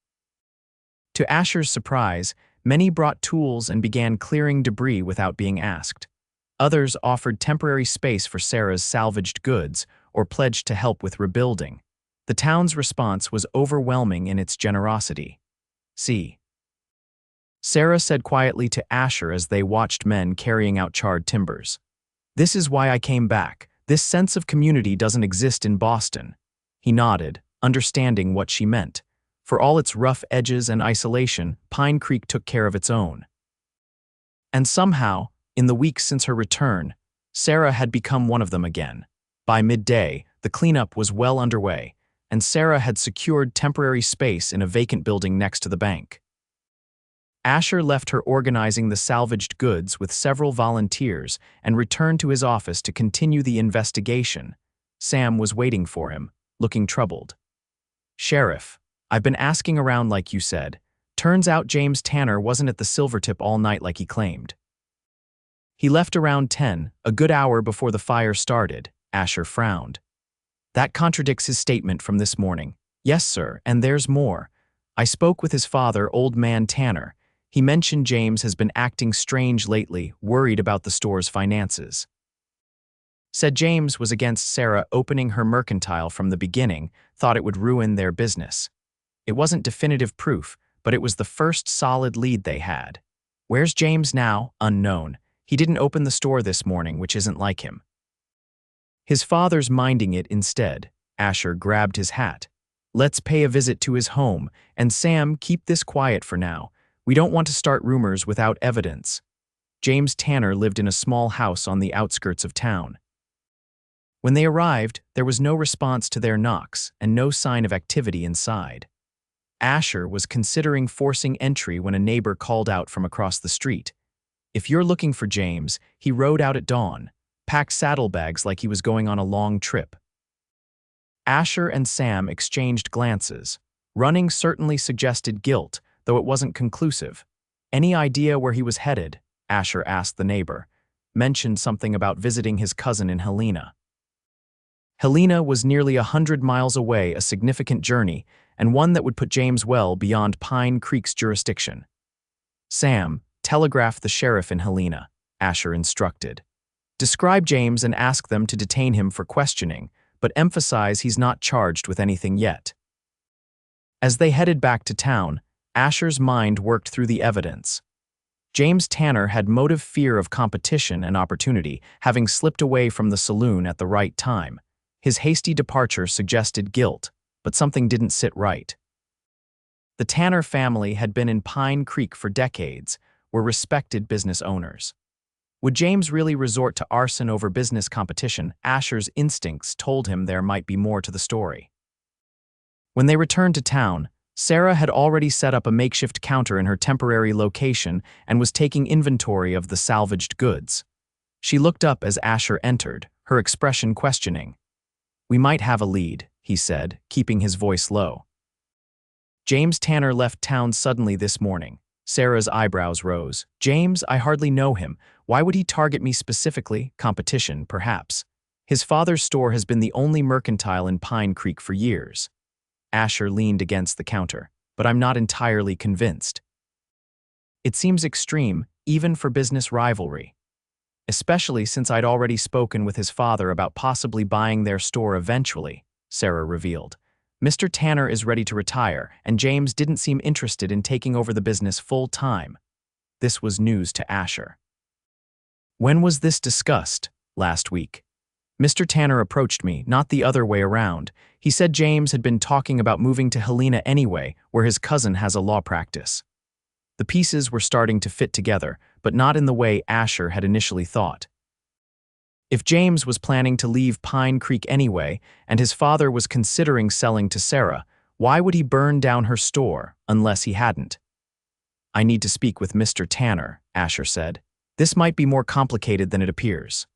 To Asher's surprise, many brought tools and began clearing debris without being asked. Others offered temporary space for Sarah's salvaged goods or pledged to help with rebuilding. The town's response was overwhelming in its generosity. See. Sarah said quietly to Asher as they watched men carrying out charred timbers. This is why I came back. This sense of community doesn't exist in Boston. He nodded, understanding what she meant. For all its rough edges and isolation, Pine Creek took care of its own. And somehow, in the weeks since her return, Sarah had become one of them again. By midday, the cleanup was well underway, and Sarah had secured temporary space in a vacant building next to the bank. Asher left her organizing the salvaged goods with several volunteers and returned to his office to continue the investigation. Sam was waiting for him, looking troubled. Sheriff, I've been asking around like you said. Turns out James Tanner wasn't at the Silvertip all night like he claimed. He left around 10, a good hour before the fire started. Asher frowned. That contradicts his statement from this morning. Yes, sir, and there's more. I spoke with his father, Old Man Tanner. He mentioned James has been acting strange lately, worried about the store's finances. Said James was against Sarah opening her mercantile from the beginning, thought it would ruin their business. It wasn't definitive proof, but it was the first solid lead they had. Where's James now? Unknown. He didn't open the store this morning, which isn't like him. His father's minding it instead. Asher grabbed his hat. Let's pay a visit to his home, and Sam, keep this quiet for now. We don't want to start rumors without evidence. James Tanner lived in a small house on the outskirts of town. When they arrived, there was no response to their knocks and no sign of activity inside. Asher was considering forcing entry when a neighbor called out from across the street. If you're looking for James, he rode out at dawn, packed saddlebags like he was going on a long trip. Asher and Sam exchanged glances. Running certainly suggested guilt, though it wasn't conclusive. Any idea where he was headed? Asher asked the neighbor. Mentioned something about visiting his cousin in Helena. Helena was nearly 100 miles away, a significant journey, and one that would put James well beyond Pine Creek's jurisdiction. Sam, telegraph the sheriff in Helena. Asher instructed. Describe James and ask them to detain him for questioning, but emphasize he's not charged with anything yet. As they headed back to town, Asher's mind worked through the evidence. James Tanner had motive fear of competition and opportunity, having slipped away from the saloon at the right time. His hasty departure suggested guilt, but something didn't sit right. The Tanner family had been in Pine Creek for decades, were respected business owners. Would James really resort to arson over business competition? Asher's instincts told him there might be more to the story. When they returned to town, Sarah had already set up a makeshift counter in her temporary location and was taking inventory of the salvaged goods. She looked up as Asher entered, her expression questioning. "We might have a lead," he said, keeping his voice low. James Tanner left town suddenly this morning. Sarah's eyebrows rose. "James, I hardly know him. Why would he target me specifically? Competition, perhaps. His father's store has been the only mercantile in Pine Creek for years." Asher leaned against the counter. "But I'm not entirely convinced. It seems extreme, even for business rivalry. Especially since I'd already spoken with his father about possibly buying their store eventually," Sarah revealed. "Mr. Tanner is ready to retire, and James didn't seem interested in taking over the business full-time." This was news to Asher. "When was this discussed?" "Last week. Mr. Tanner approached me, not the other way around. He said James had been talking about moving to Helena anyway, where his cousin has a law practice." The pieces were starting to fit together, but not in the way Asher had initially thought. If James was planning to leave Pine Creek anyway, and his father was considering selling to Sarah, why would he burn down her store, unless he hadn't? "I need to speak with Mr. Tanner," Asher said. "This might be more complicated than it appears."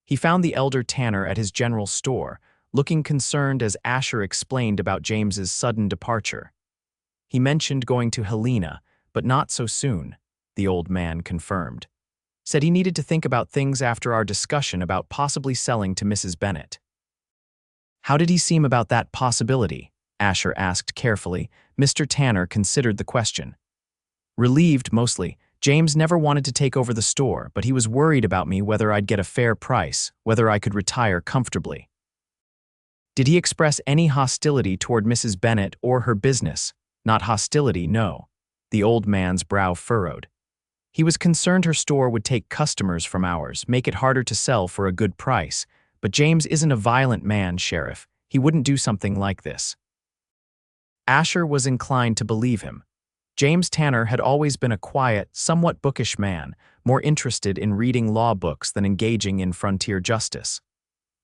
He found the elder Tanner at his general store, looking concerned as Asher explained about James's sudden departure. "He mentioned going to Helena, but not so soon," the old man confirmed. "Said he needed to think about things after our discussion about possibly selling to Mrs. Bennett." "How did he seem about that possibility?" Asher asked carefully. Mr. Tanner considered the question. "Relieved, mostly. James never wanted to take over the store, but he was worried about me, whether I'd get a fair price, whether I could retire comfortably." "Did he express any hostility toward Mrs. Bennett or her business?" "Not hostility, no." The old man's brow furrowed. "He was concerned her store would take customers from ours, make it harder to sell for a good price. But James isn't a violent man, Sheriff. He wouldn't do something like this." Asher was inclined to believe him. James Tanner had always been a quiet, somewhat bookish man, more interested in reading law books than engaging in frontier justice.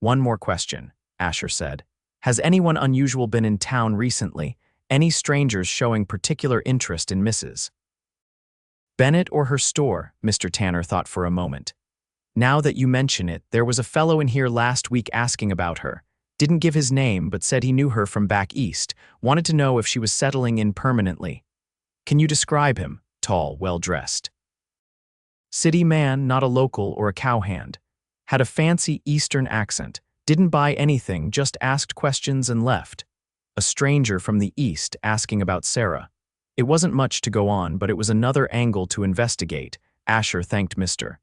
"One more question," Asher said. "Has anyone unusual been in town recently? Any strangers showing particular interest in Mrs. Bennett or her store?" Mr. Tanner thought for a moment. "Now that you mention it, there was a fellow in here last week asking about her. Didn't give his name, but said he knew her from back east, wanted to know if she was settling in permanently. Can you describe him?" "Tall, well-dressed. City man, not a local or a cowhand. Had a fancy Eastern accent. Didn't buy anything, just asked questions and left. A stranger from the East asking about Sarah. It wasn't much to go on, but it was another angle to investigate." Asher thanked Mr.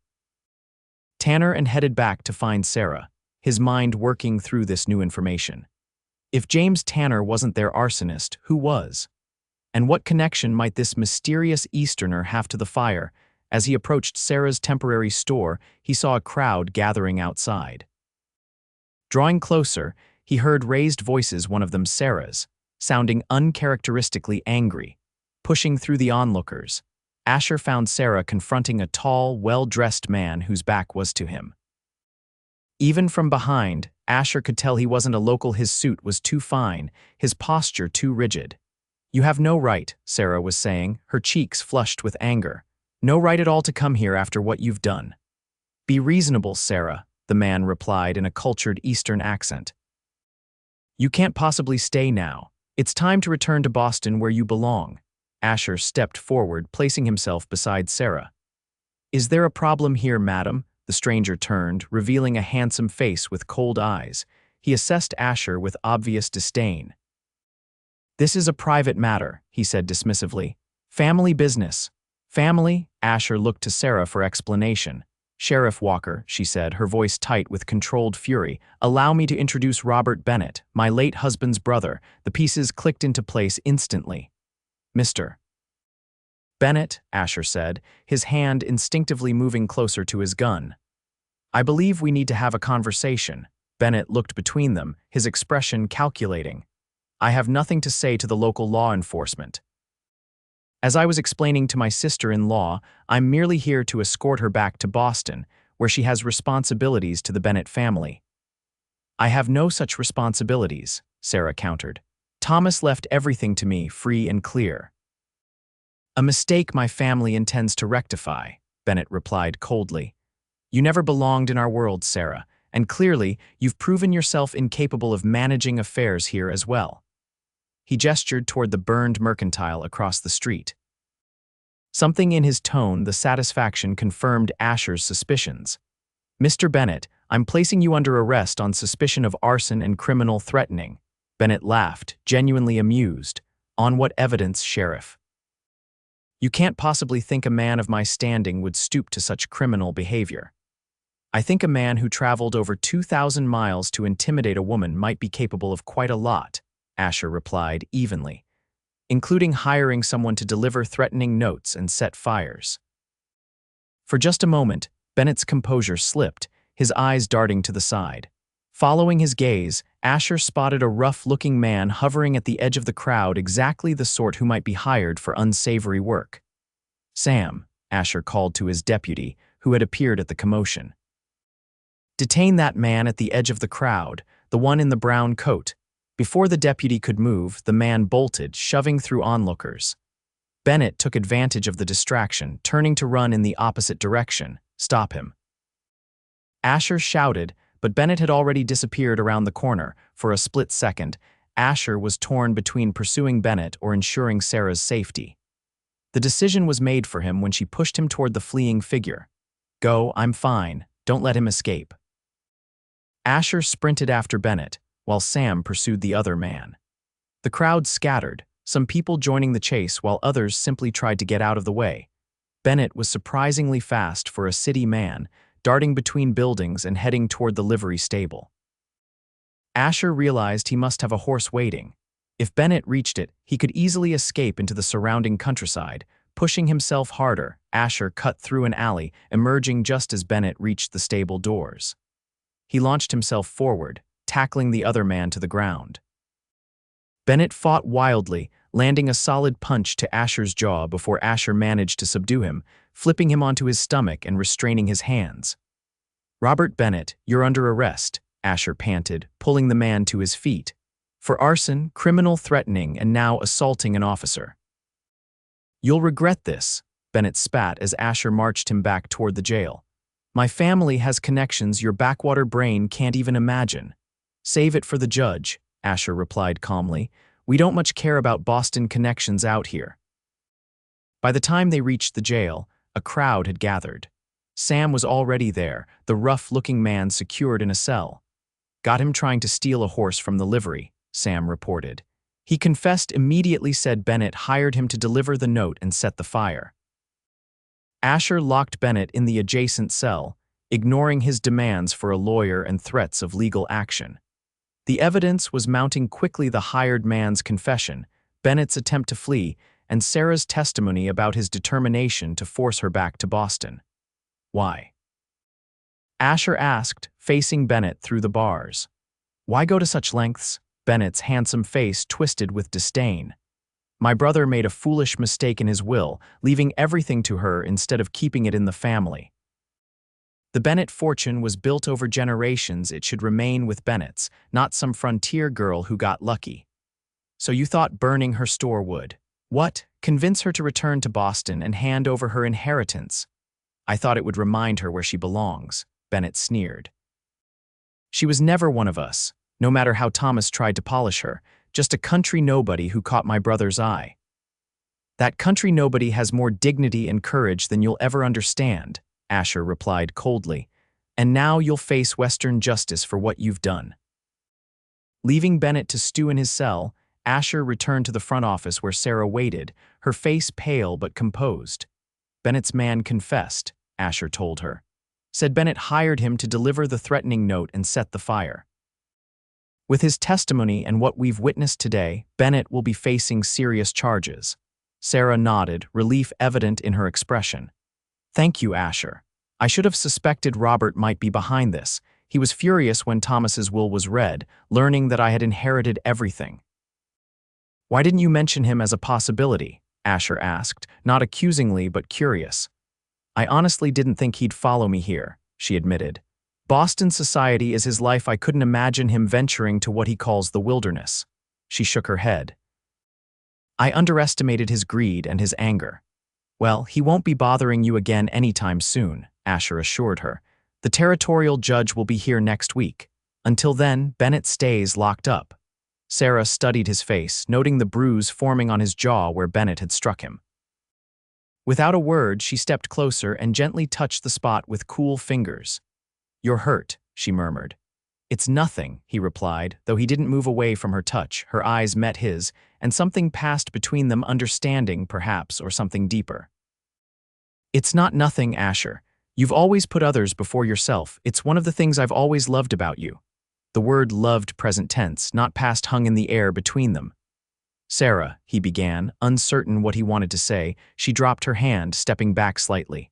Tanner and headed back to find Sarah, his mind working through this new information. If James Tanner wasn't their arsonist, who was? And what connection might this mysterious Easterner have to the fire? As he approached Sarah's temporary store, he saw a crowd gathering outside. Drawing closer, he heard raised voices, one of them Sarah's, sounding uncharacteristically angry. Pushing through the onlookers, Asher found Sarah confronting a tall, well-dressed man whose back was to him. Even from behind, Asher could tell he wasn't a local. His suit was too fine, his posture too rigid. "You have no right," Sarah was saying, her cheeks flushed with anger. "No right at all to come here after what you've done." "Be reasonable, Sarah," the man replied in a cultured Eastern accent. "You can't possibly stay now. It's time to return to Boston where you belong." Asher stepped forward, placing himself beside Sarah. "Is there a problem here, madam?" The stranger turned, revealing a handsome face with cold eyes. He assessed Asher with obvious disdain. "This is a private matter," he said dismissively. "Family business." Family? Asher looked to Sarah for explanation. Sheriff Walker, she said, her voice tight with controlled fury, allow me to introduce Robert Bennett, my late husband's brother. The pieces clicked into place instantly. Mr. Bennett, Asher said, his hand instinctively moving closer to his gun. I believe we need to have a conversation. Bennett looked between them, his expression calculating. I have nothing to say to the local law enforcement. As I was explaining to my sister-in-law, I'm merely here to escort her back to Boston, where she has responsibilities to the Bennett family. I have no such responsibilities, Sarah countered. Thomas left everything to me, free and clear. A mistake my family intends to rectify, Bennett replied coldly. You never belonged in our world, Sarah, and clearly you've proven yourself incapable of managing affairs here as well. He gestured toward the burned mercantile across the street. Something in his tone, the satisfaction, confirmed Asher's suspicions. Mr. Bennett, I'm placing you under arrest on suspicion of arson and criminal threatening. Bennett laughed, genuinely amused. On what evidence, Sheriff? You can't possibly think a man of my standing would stoop to such criminal behavior. I think a man who traveled over 2,000 miles to intimidate a woman might be capable of quite a lot, Asher replied evenly, including hiring someone to deliver threatening notes and set fires. For just a moment, Bennett's composure slipped, his eyes darting to the side. Following his gaze, Asher spotted a rough-looking man hovering at the edge of the crowd, exactly the sort who might be hired for unsavory work. Sam, Asher called to his deputy, who had appeared at the commotion. Detain that man at the edge of the crowd, the one in the brown coat. Before the deputy could move, the man bolted, shoving through onlookers. Bennett took advantage of the distraction, turning to run in the opposite direction. Stop him. Asher shouted, but Bennett had already disappeared around the corner. For a split second, Asher was torn between pursuing Bennett or ensuring Sarah's safety. The decision was made for him when she pushed him toward the fleeing figure. Go, I'm fine. Don't let him escape. Asher sprinted after Bennett, while Sam pursued the other man. The crowd scattered, some people joining the chase while others simply tried to get out of the way. Bennett was surprisingly fast for a city man, darting between buildings and heading toward the livery stable. Asher realized he must have a horse waiting. If Bennett reached it, he could easily escape into the surrounding countryside. Pushing himself harder, Asher cut through an alley, emerging just as Bennett reached the stable doors. He launched himself forward, tackling the other man to the ground. Bennett fought wildly, landing a solid punch to Asher's jaw before Asher managed to subdue him, flipping him onto his stomach and restraining his hands. Robert Bennett, you're under arrest, Asher panted, pulling the man to his feet. For arson, criminal threatening, and now assaulting an officer. You'll regret this, Bennett spat as Asher marched him back toward the jail. My family has connections your backwater brain can't even imagine. Save it for the judge, Asher replied calmly. We don't much care about Boston connections out here. By the time they reached the jail, a crowd had gathered. Sam was already there, the rough-looking man secured in a cell. Got him trying to steal a horse from the livery, Sam reported. He confessed immediately, said Bennett hired him to deliver the note and set the fire. Asher locked Bennett in the adjacent cell, ignoring his demands for a lawyer and threats of legal action. The evidence was mounting quickly: the hired man's confession, Bennett's attempt to flee, and Sarah's testimony about his determination to force her back to Boston. Why? Asher asked, facing Bennett through the bars. Why go to such lengths? Bennett's handsome face twisted with disdain. My brother made a foolish mistake in his will, leaving everything to her instead of keeping it in the family. The Bennett fortune was built over generations. It should remain with Bennett's, not some frontier girl who got lucky. So you thought burning her store would? What? Convince her to return to Boston and hand over her inheritance? I thought it would remind her where she belongs, Bennett sneered. She was never one of us, no matter how Thomas tried to polish her, just a country nobody who caught my brother's eye. That country nobody has more dignity and courage than you'll ever understand, Asher replied coldly, and now you'll face Western justice for what you've done. Leaving Bennett to stew in his cell, Asher returned to the front office where Sarah waited, her face pale but composed. Bennett's man confessed, Asher told her. Said Bennett hired him to deliver the threatening note and set the fire. With his testimony and what we've witnessed today, Bennett will be facing serious charges. Sarah nodded, relief evident in her expression. Thank you, Asher. I should have suspected Robert might be behind this. He was furious when Thomas's will was read, learning that I had inherited everything. Why didn't you mention him as a possibility? Asher asked, not accusingly but curious. I honestly didn't think he'd follow me here, she admitted. Boston society is his life. I couldn't imagine him venturing to what he calls the wilderness. She shook her head. I underestimated his greed and his anger. Well, he won't be bothering you again anytime soon, Asher assured her. The territorial judge will be here next week. Until then, Bennett stays locked up. Sarah studied his face, noting the bruise forming on his jaw where Bennett had struck him. Without a word, she stepped closer and gently touched the spot with cool fingers. You're hurt, she murmured. It's nothing, he replied, though he didn't move away from her touch. Her eyes met his, and something passed between them, understanding, perhaps, or something deeper. It's not nothing, Asher. You've always put others before yourself. It's one of the things I've always loved about you. The word loved present tense, not past, hung in the air between them. Sarah, he began, uncertain what he wanted to say. She dropped her hand, stepping back slightly.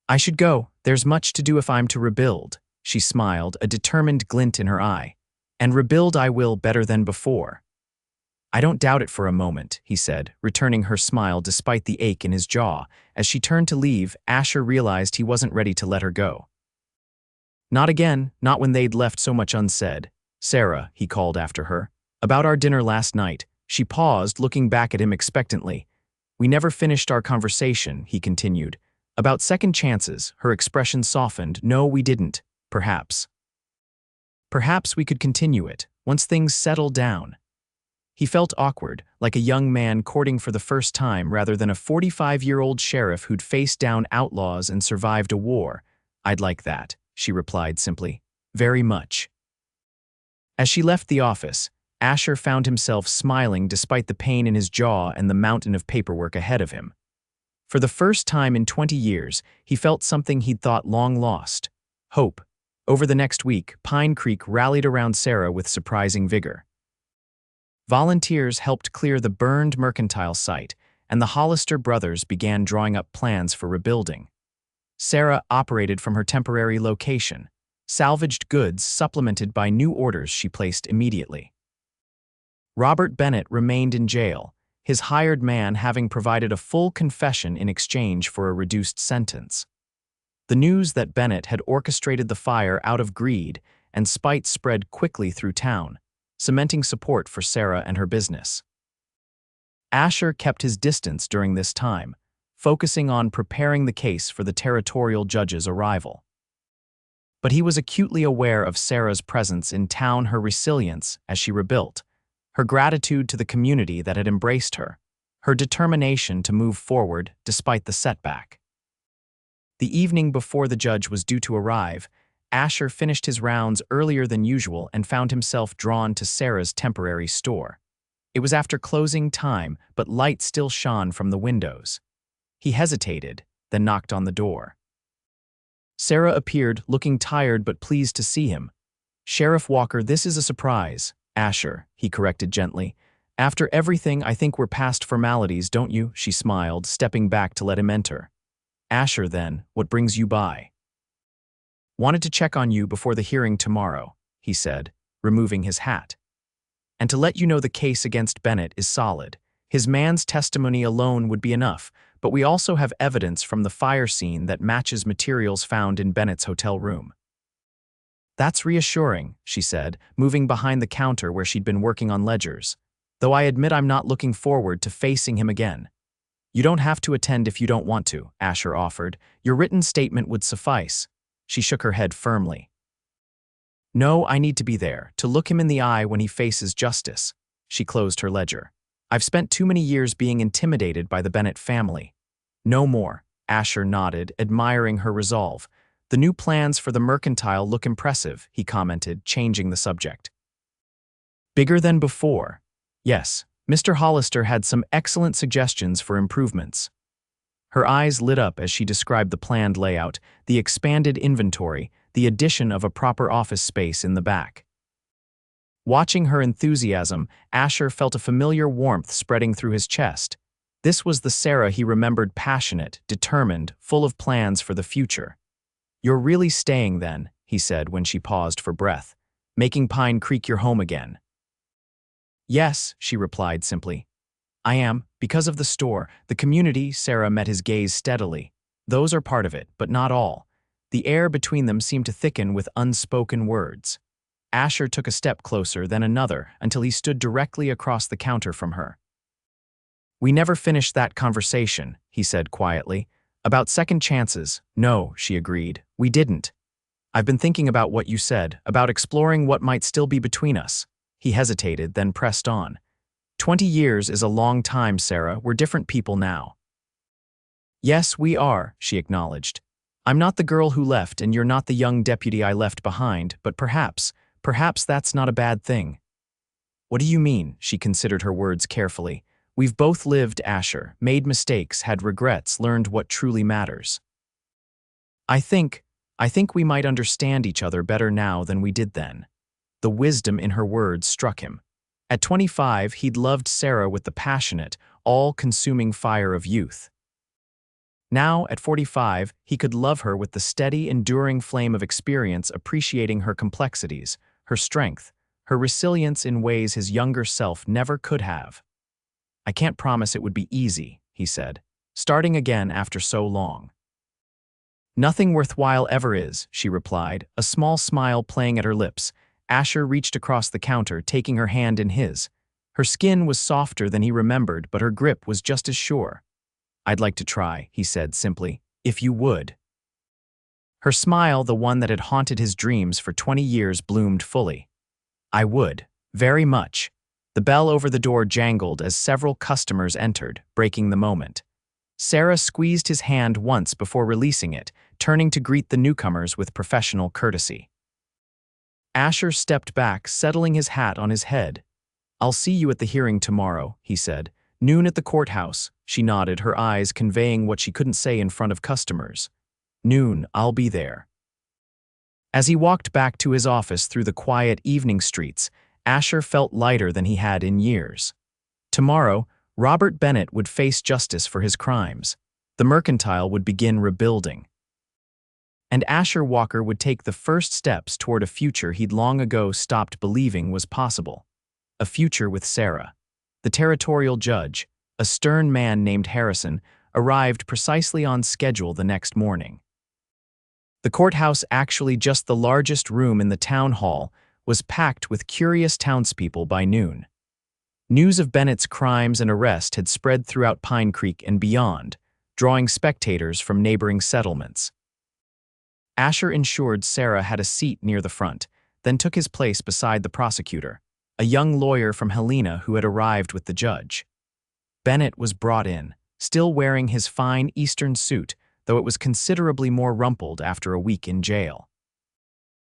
I should go. There's much to do if I'm to rebuild, she smiled, a determined glint in her eye. And rebuild I will better than before. I don't doubt it for a moment, he said, returning her smile despite the ache in his jaw. As she turned to leave, Asher realized he wasn't ready to let her go. Not again, not when they'd left so much unsaid. Sarah, he called after her. About our dinner last night. She paused, looking back at him expectantly. We never finished our conversation, he continued. About second chances, her expression softened. No, we didn't. Perhaps. Perhaps we could continue it, once things settle down. He felt awkward, like a young man courting for the first time rather than a 45-year-old sheriff who'd faced down outlaws and survived a war. I'd like that, she replied simply. Very much. As she left the office, Asher found himself smiling despite the pain in his jaw and the mountain of paperwork ahead of him. For the first time in 20 years, he felt something he'd thought long lost. Hope. Over the next week, Pine Creek rallied around Sarah with surprising vigor. Volunteers helped clear the burned mercantile site, and the Hollister brothers began drawing up plans for rebuilding. Sarah operated from her temporary location, salvaged goods supplemented by new orders she placed immediately. Robert Bennett remained in jail, his hired man having provided a full confession in exchange for a reduced sentence. The news that Bennett had orchestrated the fire out of greed and spite spread quickly through town, cementing support for Sarah and her business. Asher kept his distance during this time, focusing on preparing the case for the territorial judge's arrival. But he was acutely aware of Sarah's presence in town, her resilience as she rebuilt, her gratitude to the community that had embraced her, her determination to move forward despite the setback. The evening before the judge was due to arrive, Asher finished his rounds earlier than usual and found himself drawn to Sarah's temporary store. It was after closing time, but light still shone from the windows. He hesitated, then knocked on the door. Sarah appeared, looking tired but pleased to see him. Sheriff Walker, this is a surprise. Asher, he corrected gently. After everything, I think we're past formalities, don't you? She smiled, stepping back to let him enter. Asher, then, what brings you by? Wanted to check on you before the hearing tomorrow, he said, removing his hat. And to let you know the case against Bennett is solid. His man's testimony alone would be enough, but we also have evidence from the fire scene that matches materials found in Bennett's hotel room. That's reassuring, she said, moving behind the counter where she'd been working on ledgers. Though I admit I'm not looking forward to facing him again. You don't have to attend if you don't want to, Asher offered. Your written statement would suffice. She shook her head firmly. No, I need to be there, to look him in the eye when he faces justice. She closed her ledger. I've spent too many years being intimidated by the Bennett family. No more, Asher nodded, admiring her resolve. The new plans for the mercantile look impressive, he commented, changing the subject. Bigger than before. Yes, Mr. Hollister had some excellent suggestions for improvements. Her eyes lit up as she described the planned layout, the expanded inventory, the addition of a proper office space in the back. Watching her enthusiasm, Asher felt a familiar warmth spreading through his chest. This was the Sarah he remembered, passionate, determined, full of plans for the future. "You're really staying then," he said when she paused for breath, "making Pine Creek your home again." "Yes," she replied simply. "I am, because of the store, the community." Sarah met his gaze steadily. "Those are part of it, but not all." The air between them seemed to thicken with unspoken words. Asher took a step closer, then another, until he stood directly across the counter from her. "We never finished that conversation," he said quietly. "About second chances." "No," she agreed, "we didn't. I've been thinking about what you said, about exploring what might still be between us." He hesitated, then pressed on. 20 years is a long time, Sarah. We're different people now." "Yes, we are," she acknowledged. "I'm not the girl who left, and you're not the young deputy I left behind, but perhaps that's not a bad thing." "What do you mean?" She considered her words carefully. "We've both lived, Asher, made mistakes, had regrets, learned what truly matters. I think we might understand each other better now than we did then." The wisdom in her words struck him. At 25, he'd loved Sarah with the passionate, all-consuming fire of youth. Now, at 45, he could love her with the steady, enduring flame of experience, appreciating her complexities, her strength, her resilience in ways his younger self never could have. "I can't promise it would be easy," he said, "starting again after so long." "Nothing worthwhile ever is," she replied, a small smile playing at her lips. Asher reached across the counter, taking her hand in his. Her skin was softer than he remembered, but her grip was just as sure. "I'd like to try," he said simply, "if you would." Her smile, the one that had haunted his dreams for 20 years, bloomed fully. "I would, very much." The bell over the door jangled as several customers entered, breaking the moment. Sarah squeezed his hand once before releasing it, turning to greet the newcomers with professional courtesy. Asher stepped back, settling his hat on his head. "I'll see you at the hearing tomorrow," he said. "Noon at the courthouse." She nodded, her eyes conveying what she couldn't say in front of customers. "Noon, I'll be there." As he walked back to his office through the quiet evening streets, Asher felt lighter than he had in years. Tomorrow, Robert Bennett would face justice for his crimes. The mercantile would begin rebuilding. And Asher Walker would take the first steps toward a future he'd long ago stopped believing was possible. A future with Sarah. The territorial judge, a stern man named Harrison, arrived precisely on schedule the next morning. The courthouse, actually just the largest room in the town hall, was packed with curious townspeople by noon. News of Bennett's crimes and arrest had spread throughout Pine Creek and beyond, drawing spectators from neighboring settlements. Asher ensured Sarah had a seat near the front, then took his place beside the prosecutor, a young lawyer from Helena who had arrived with the judge. Bennett was brought in, still wearing his fine Eastern suit, though it was considerably more rumpled after a week in jail.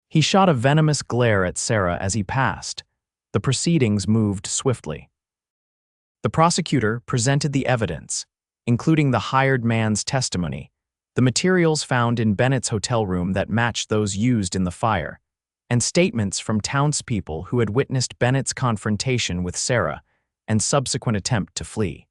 He shot a venomous glare at Sarah as he passed. The proceedings moved swiftly. The prosecutor presented the evidence, including the hired man's testimony, the materials found in Bennett's hotel room that matched those used in the fire, and statements from townspeople who had witnessed Bennett's confrontation with Sarah and subsequent attempt to flee.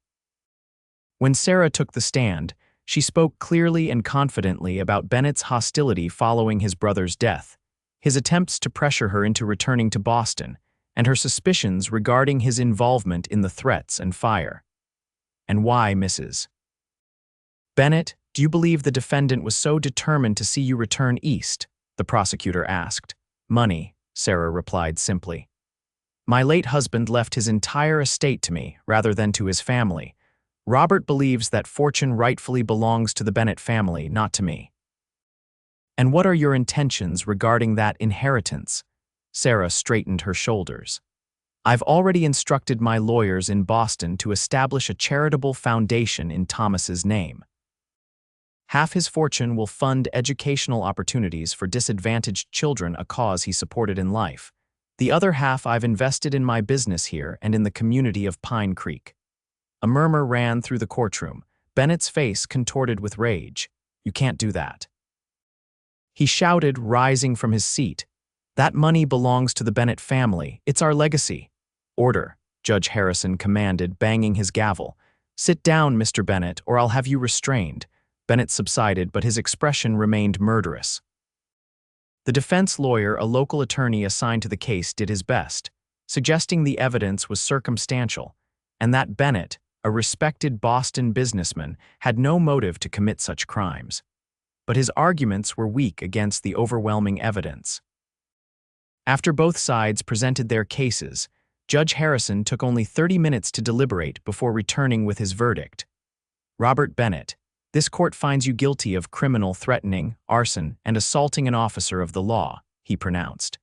When Sarah took the stand, she spoke clearly and confidently about Bennett's hostility following his brother's death, his attempts to pressure her into returning to Boston, and her suspicions regarding his involvement in the threats and fire. "And why, Mrs. Bennett, do you believe the defendant was so determined to see you return east?" the prosecutor asked. "Money," Sarah replied simply. "My late husband left his entire estate to me rather than to his family. Robert believes that fortune rightfully belongs to the Bennett family, not to me." "And what are your intentions regarding that inheritance?" Sarah straightened her shoulders. "I've already instructed my lawyers in Boston to establish a charitable foundation in Thomas's name. Half his fortune will fund educational opportunities for disadvantaged children, a cause he supported in life. The other half I've invested in my business here and in the community of Pine Creek." A murmur ran through the courtroom. Bennett's face contorted with rage. You can't do that. He shouted, rising from his seat. That money belongs to the Bennett family. It's our legacy. Order, Judge Harrison commanded, banging his gavel. Sit down, Mr. Bennett, or I'll have you restrained. Bennett subsided, but his expression remained murderous. The defense lawyer, a local attorney assigned to the case, did his best, suggesting the evidence was circumstantial, and that Bennett, a respected Boston businessman, had no motive to commit such crimes. But his arguments were weak against the overwhelming evidence. After both sides presented their cases, Judge Harrison took only 30 minutes to deliberate before returning with his verdict. Robert Bennett, this court finds you guilty of criminal threatening, arson, and assaulting an officer of the law, he pronounced.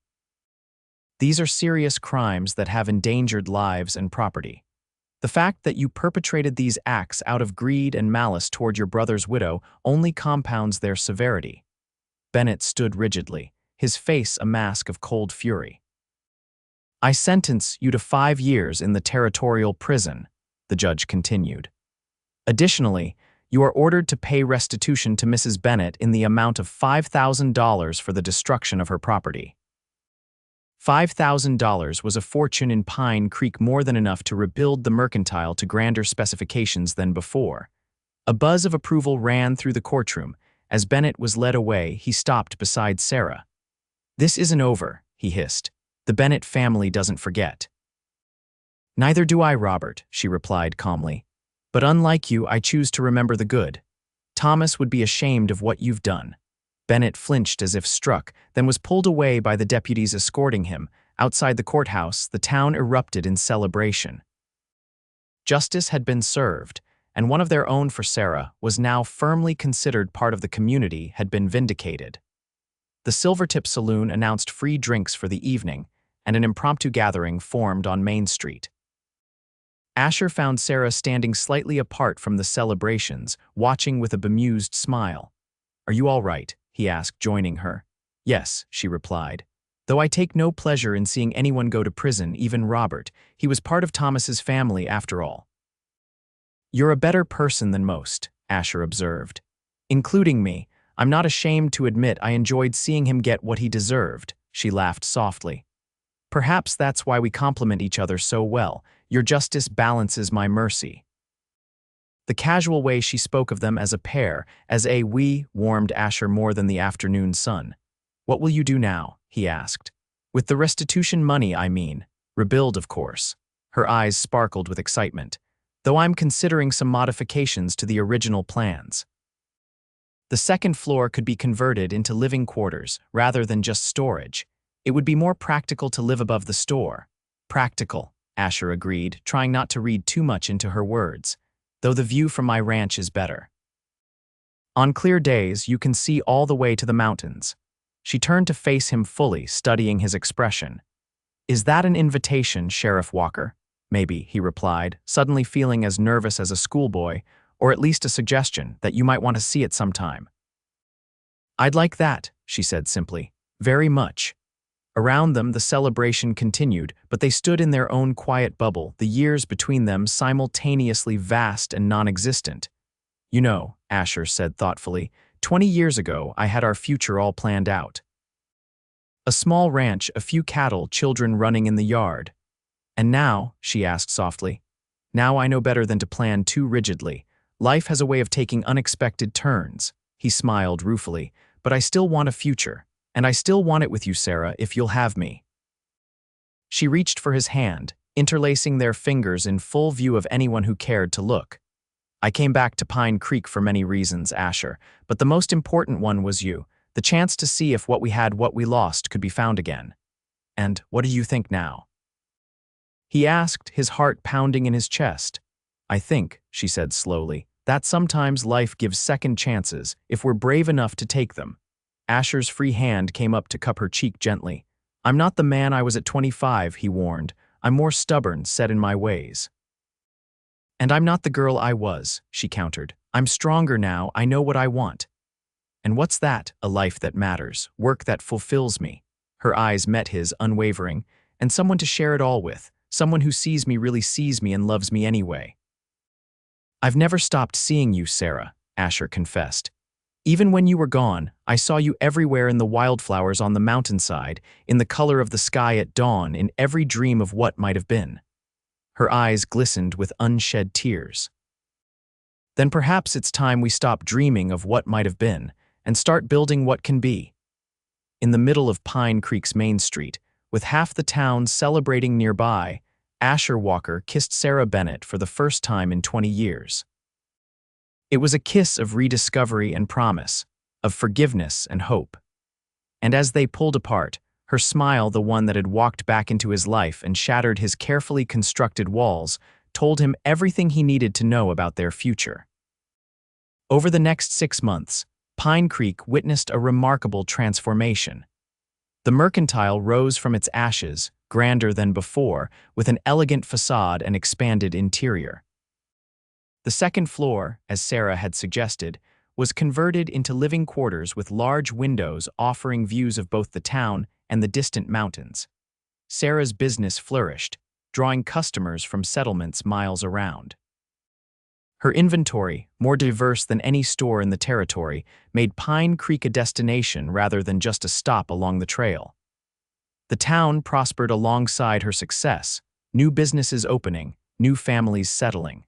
These are serious crimes that have endangered lives and property. The fact that you perpetrated these acts out of greed and malice toward your brother's widow only compounds their severity. Bennett stood rigidly, his face a mask of cold fury. I sentence you to 5 years in the territorial prison, the judge continued. Additionally, you are ordered to pay restitution to Mrs. Bennett in the amount of $5,000 for the destruction of her property. $5,000 was a fortune in Pine Creek, more than enough to rebuild the mercantile to grander specifications than before. A buzz of approval ran through the courtroom. As Bennett was led away, he stopped beside Sarah. This isn't over, he hissed. The Bennett family doesn't forget. Neither do I, Robert, she replied calmly. But unlike you, I choose to remember the good. Thomas would be ashamed of what you've done. Bennett flinched as if struck, then was pulled away by the deputies escorting him. Outside the courthouse, the town erupted in celebration. Justice had been served, and one of their own for Sarah was now firmly considered part of the community, had been vindicated. The Silvertip Saloon announced free drinks for the evening, and an impromptu gathering formed on Main Street. Asher found Sarah standing slightly apart from the celebrations, watching with a bemused smile. Are you all right? He asked, joining her. Yes, she replied. Though I take no pleasure in seeing anyone go to prison, even Robert. He was part of Thomas's family after all. You're a better person than most, Asher observed. Including me. I'm not ashamed to admit I enjoyed seeing him get what he deserved, she laughed softly. Perhaps that's why we complement each other so well. Your justice balances my mercy. The casual way she spoke of them as a pair, as a we, warmed Asher more than the afternoon sun. What will you do now? He asked. With the restitution money, I mean. Rebuild, of course. Her eyes sparkled with excitement. Though I'm considering some modifications to the original plans. The second floor could be converted into living quarters rather than just storage. It would be more practical to live above the store. Practical, Asher agreed, trying not to read too much into her words. Though the view from my ranch is better. On clear days, you can see all the way to the mountains. She turned to face him fully, studying his expression. Is that an invitation, Sheriff Walker? Maybe, he replied, suddenly feeling as nervous as a schoolboy, or at least a suggestion that you might want to see it sometime. I'd like that, she said simply. Very much. Around them, the celebration continued, but they stood in their own quiet bubble, the years between them simultaneously vast and non-existent. You know, Asher said thoughtfully, 20 years ago I had our future all planned out. A small ranch, a few cattle, children running in the yard. And now, she asked softly, now I know better than to plan too rigidly. Life has a way of taking unexpected turns. He smiled ruefully, but I still want a future. And I still want it with you, Sarah, if you'll have me. She reached for his hand, interlacing their fingers in full view of anyone who cared to look. I came back to Pine Creek for many reasons, Asher, but the most important one was you, the chance to see if what we lost could be found again. And what do you think now? He asked, his heart pounding in his chest. I think, she said slowly, that sometimes life gives second chances if we're brave enough to take them. Asher's free hand came up to cup her cheek gently. I'm not the man I was at 25, he warned. I'm more stubborn, set in my ways. And I'm not the girl I was, she countered. I'm stronger now, I know what I want. And what's that? A life that matters, work that fulfills me. Her eyes met his, unwavering, and someone to share it all with, someone who sees me really sees me and loves me anyway. "I've never stopped seeing you, Sarah," Asher confessed. "Even when you were gone, I saw you everywhere in the wildflowers on the mountainside, in the color of the sky at dawn, in every dream of what might have been." Her eyes glistened with unshed tears. "Then perhaps it's time we stop dreaming of what might have been and start building what can be." In the middle of Pine Creek's Main Street, with half the town celebrating nearby, Asher Walker kissed Sarah Bennett for the first time in 20 years. It was a kiss of rediscovery and promise, of forgiveness and hope. And as they pulled apart, her smile, the one that had walked back into his life and shattered his carefully constructed walls, told him everything he needed to know about their future. Over the next 6 months, Pine Creek witnessed a remarkable transformation. The mercantile rose from its ashes, grander than before, with an elegant facade and expanded interior. The second floor, as Sarah had suggested, was converted into living quarters with large windows offering views of both the town and the distant mountains. Sarah's business flourished, drawing customers from settlements miles around. Her inventory, more diverse than any store in the territory, made Pine Creek a destination rather than just a stop along the trail. The town prospered alongside her success, new businesses opening, new families settling.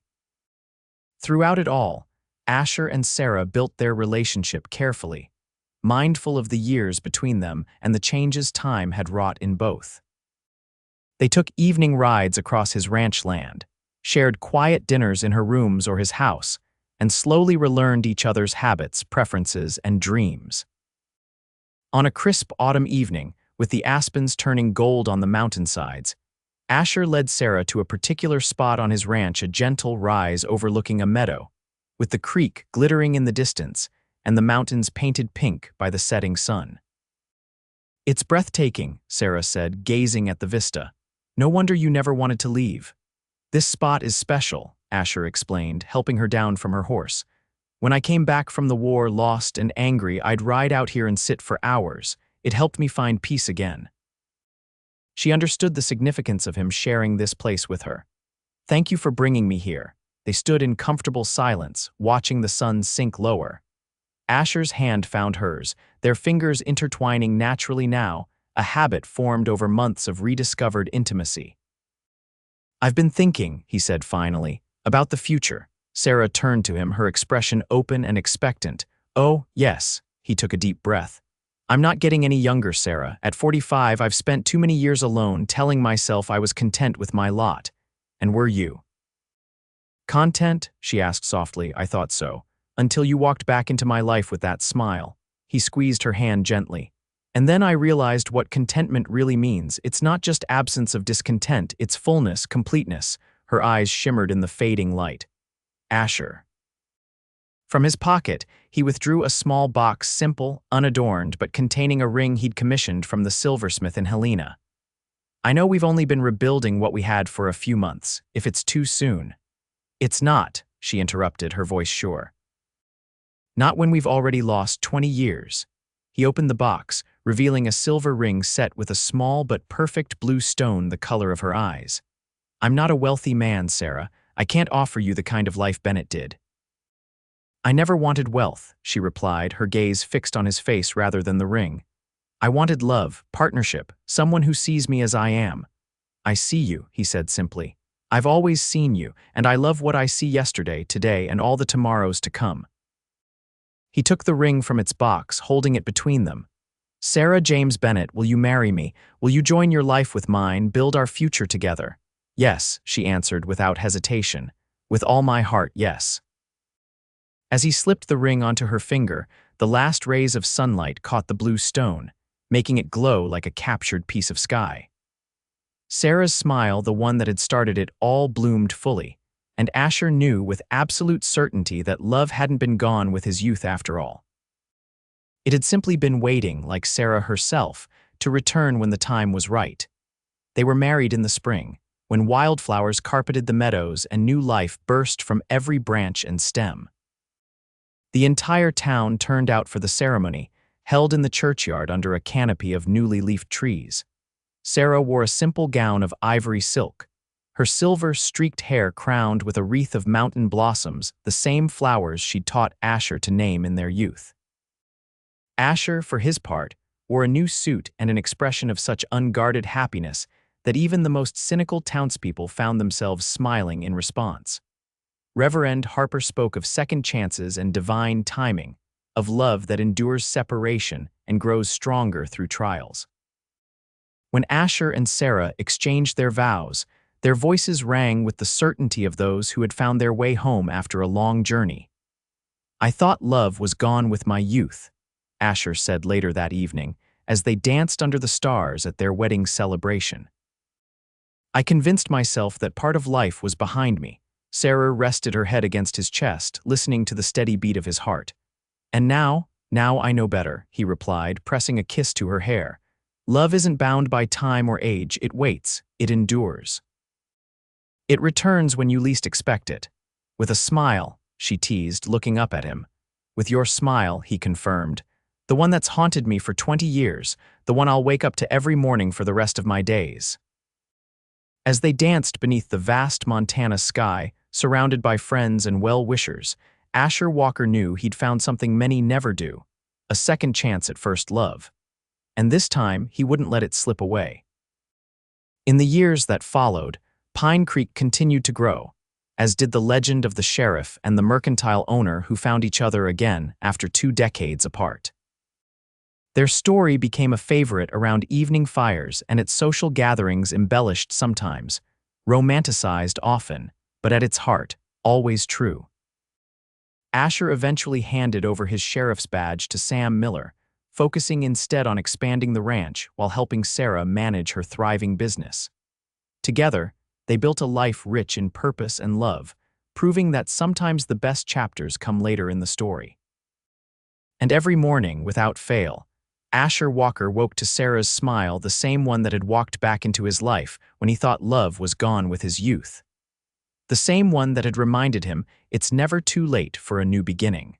Throughout it all, Asher and Sarah built their relationship carefully, mindful of the years between them and the changes time had wrought in both. They took evening rides across his ranch land, shared quiet dinners in her rooms or his house, and slowly relearned each other's habits, preferences, and dreams. On a crisp autumn evening, with the aspens turning gold on the mountainsides, Asher led Sarah to a particular spot on his ranch, a gentle rise overlooking a meadow, with the creek glittering in the distance and the mountains painted pink by the setting sun. "It's breathtaking," Sarah said, gazing at the vista. "No wonder you never wanted to leave." "This spot is special," Asher explained, helping her down from her horse. "When I came back from the war, lost and angry, I'd ride out here and sit for hours. It helped me find peace again." She understood the significance of him sharing this place with her. "Thank you for bringing me here." They stood in comfortable silence, watching the sun sink lower. Asher's hand found hers, their fingers intertwining naturally now, a habit formed over months of rediscovered intimacy. "I've been thinking," he said finally, "about the future." Sarah turned to him, her expression open and expectant. "Oh, yes." He took a deep breath. "I'm not getting any younger, Sarah. At 45, I've spent too many years alone telling myself I was content with my lot. And were you?" "Content?" she asked softly. "I thought so. Until you walked back into my life with that smile." He squeezed her hand gently. "And then I realized what contentment really means. It's not just absence of discontent, it's fullness, completeness." Her eyes shimmered in the fading light. "Asher." From his pocket, he withdrew a small box, simple, unadorned, but containing a ring he'd commissioned from the silversmith in Helena. "I know we've only been rebuilding what we had for a few months, if it's too soon." "It's not," she interrupted, her voice sure. "Not when we've already lost 20 years. He opened the box, revealing a silver ring set with a small but perfect blue stone the color of her eyes. "I'm not a wealthy man, Sarah. I can't offer you the kind of life Bennett did." "I never wanted wealth," she replied, her gaze fixed on his face rather than the ring. "I wanted love, partnership, someone who sees me as I am." "I see you," he said simply. "I've always seen you, and I love what I see yesterday, today, and all the tomorrows to come." He took the ring from its box, holding it between them. "Sarah James Bennett, will you marry me? Will you join your life with mine, build our future together?" "Yes," she answered without hesitation. "With all my heart, yes." As he slipped the ring onto her finger, the last rays of sunlight caught the blue stone, making it glow like a captured piece of sky. Sarah's smile, the one that had started it all, bloomed fully, and Asher knew with absolute certainty that love hadn't been gone with his youth after all. It had simply been waiting, like Sarah herself, to return when the time was right. They were married in the spring, when wildflowers carpeted the meadows and new life burst from every branch and stem. The entire town turned out for the ceremony, held in the churchyard under a canopy of newly leafed trees. Sarah wore a simple gown of ivory silk, her silver-streaked hair crowned with a wreath of mountain blossoms, the same flowers she'd taught Asher to name in their youth. Asher, for his part, wore a new suit and an expression of such unguarded happiness that even the most cynical townspeople found themselves smiling in response. Reverend Harper spoke of second chances and divine timing, of love that endures separation and grows stronger through trials. When Asher and Sarah exchanged their vows, their voices rang with the certainty of those who had found their way home after a long journey. "I thought love was gone with my youth," Asher said later that evening, as they danced under the stars at their wedding celebration. "I convinced myself that part of life was behind me." Sarah rested her head against his chest, listening to the steady beat of his heart. "And now I know better," he replied, pressing a kiss to her hair. "Love isn't bound by time or age, it waits, it endures. It returns when you least expect it." "With a smile," she teased, looking up at him. "With your smile," he confirmed. "The one that's haunted me for 20 years, the one I'll wake up to every morning for the rest of my days." As they danced beneath the vast Montana sky, surrounded by friends and well-wishers, Asher Walker knew he'd found something many never do, a second chance at first love. And this time, he wouldn't let it slip away. In the years that followed, Pine Creek continued to grow, as did the legend of the sheriff and the mercantile owner who found each other again after 2 decades apart. Their story became a favorite around evening fires and at social gatherings, embellished sometimes, romanticized often, but at its heart, always true. Asher eventually handed over his sheriff's badge to Sam Miller, focusing instead on expanding the ranch while helping Sarah manage her thriving business. Together, they built a life rich in purpose and love, proving that sometimes the best chapters come later in the story. And every morning, without fail, Asher Walker woke to Sarah's smile, the same one that had walked back into his life when he thought love was gone with his youth. The same one that had reminded him it's never too late for a new beginning.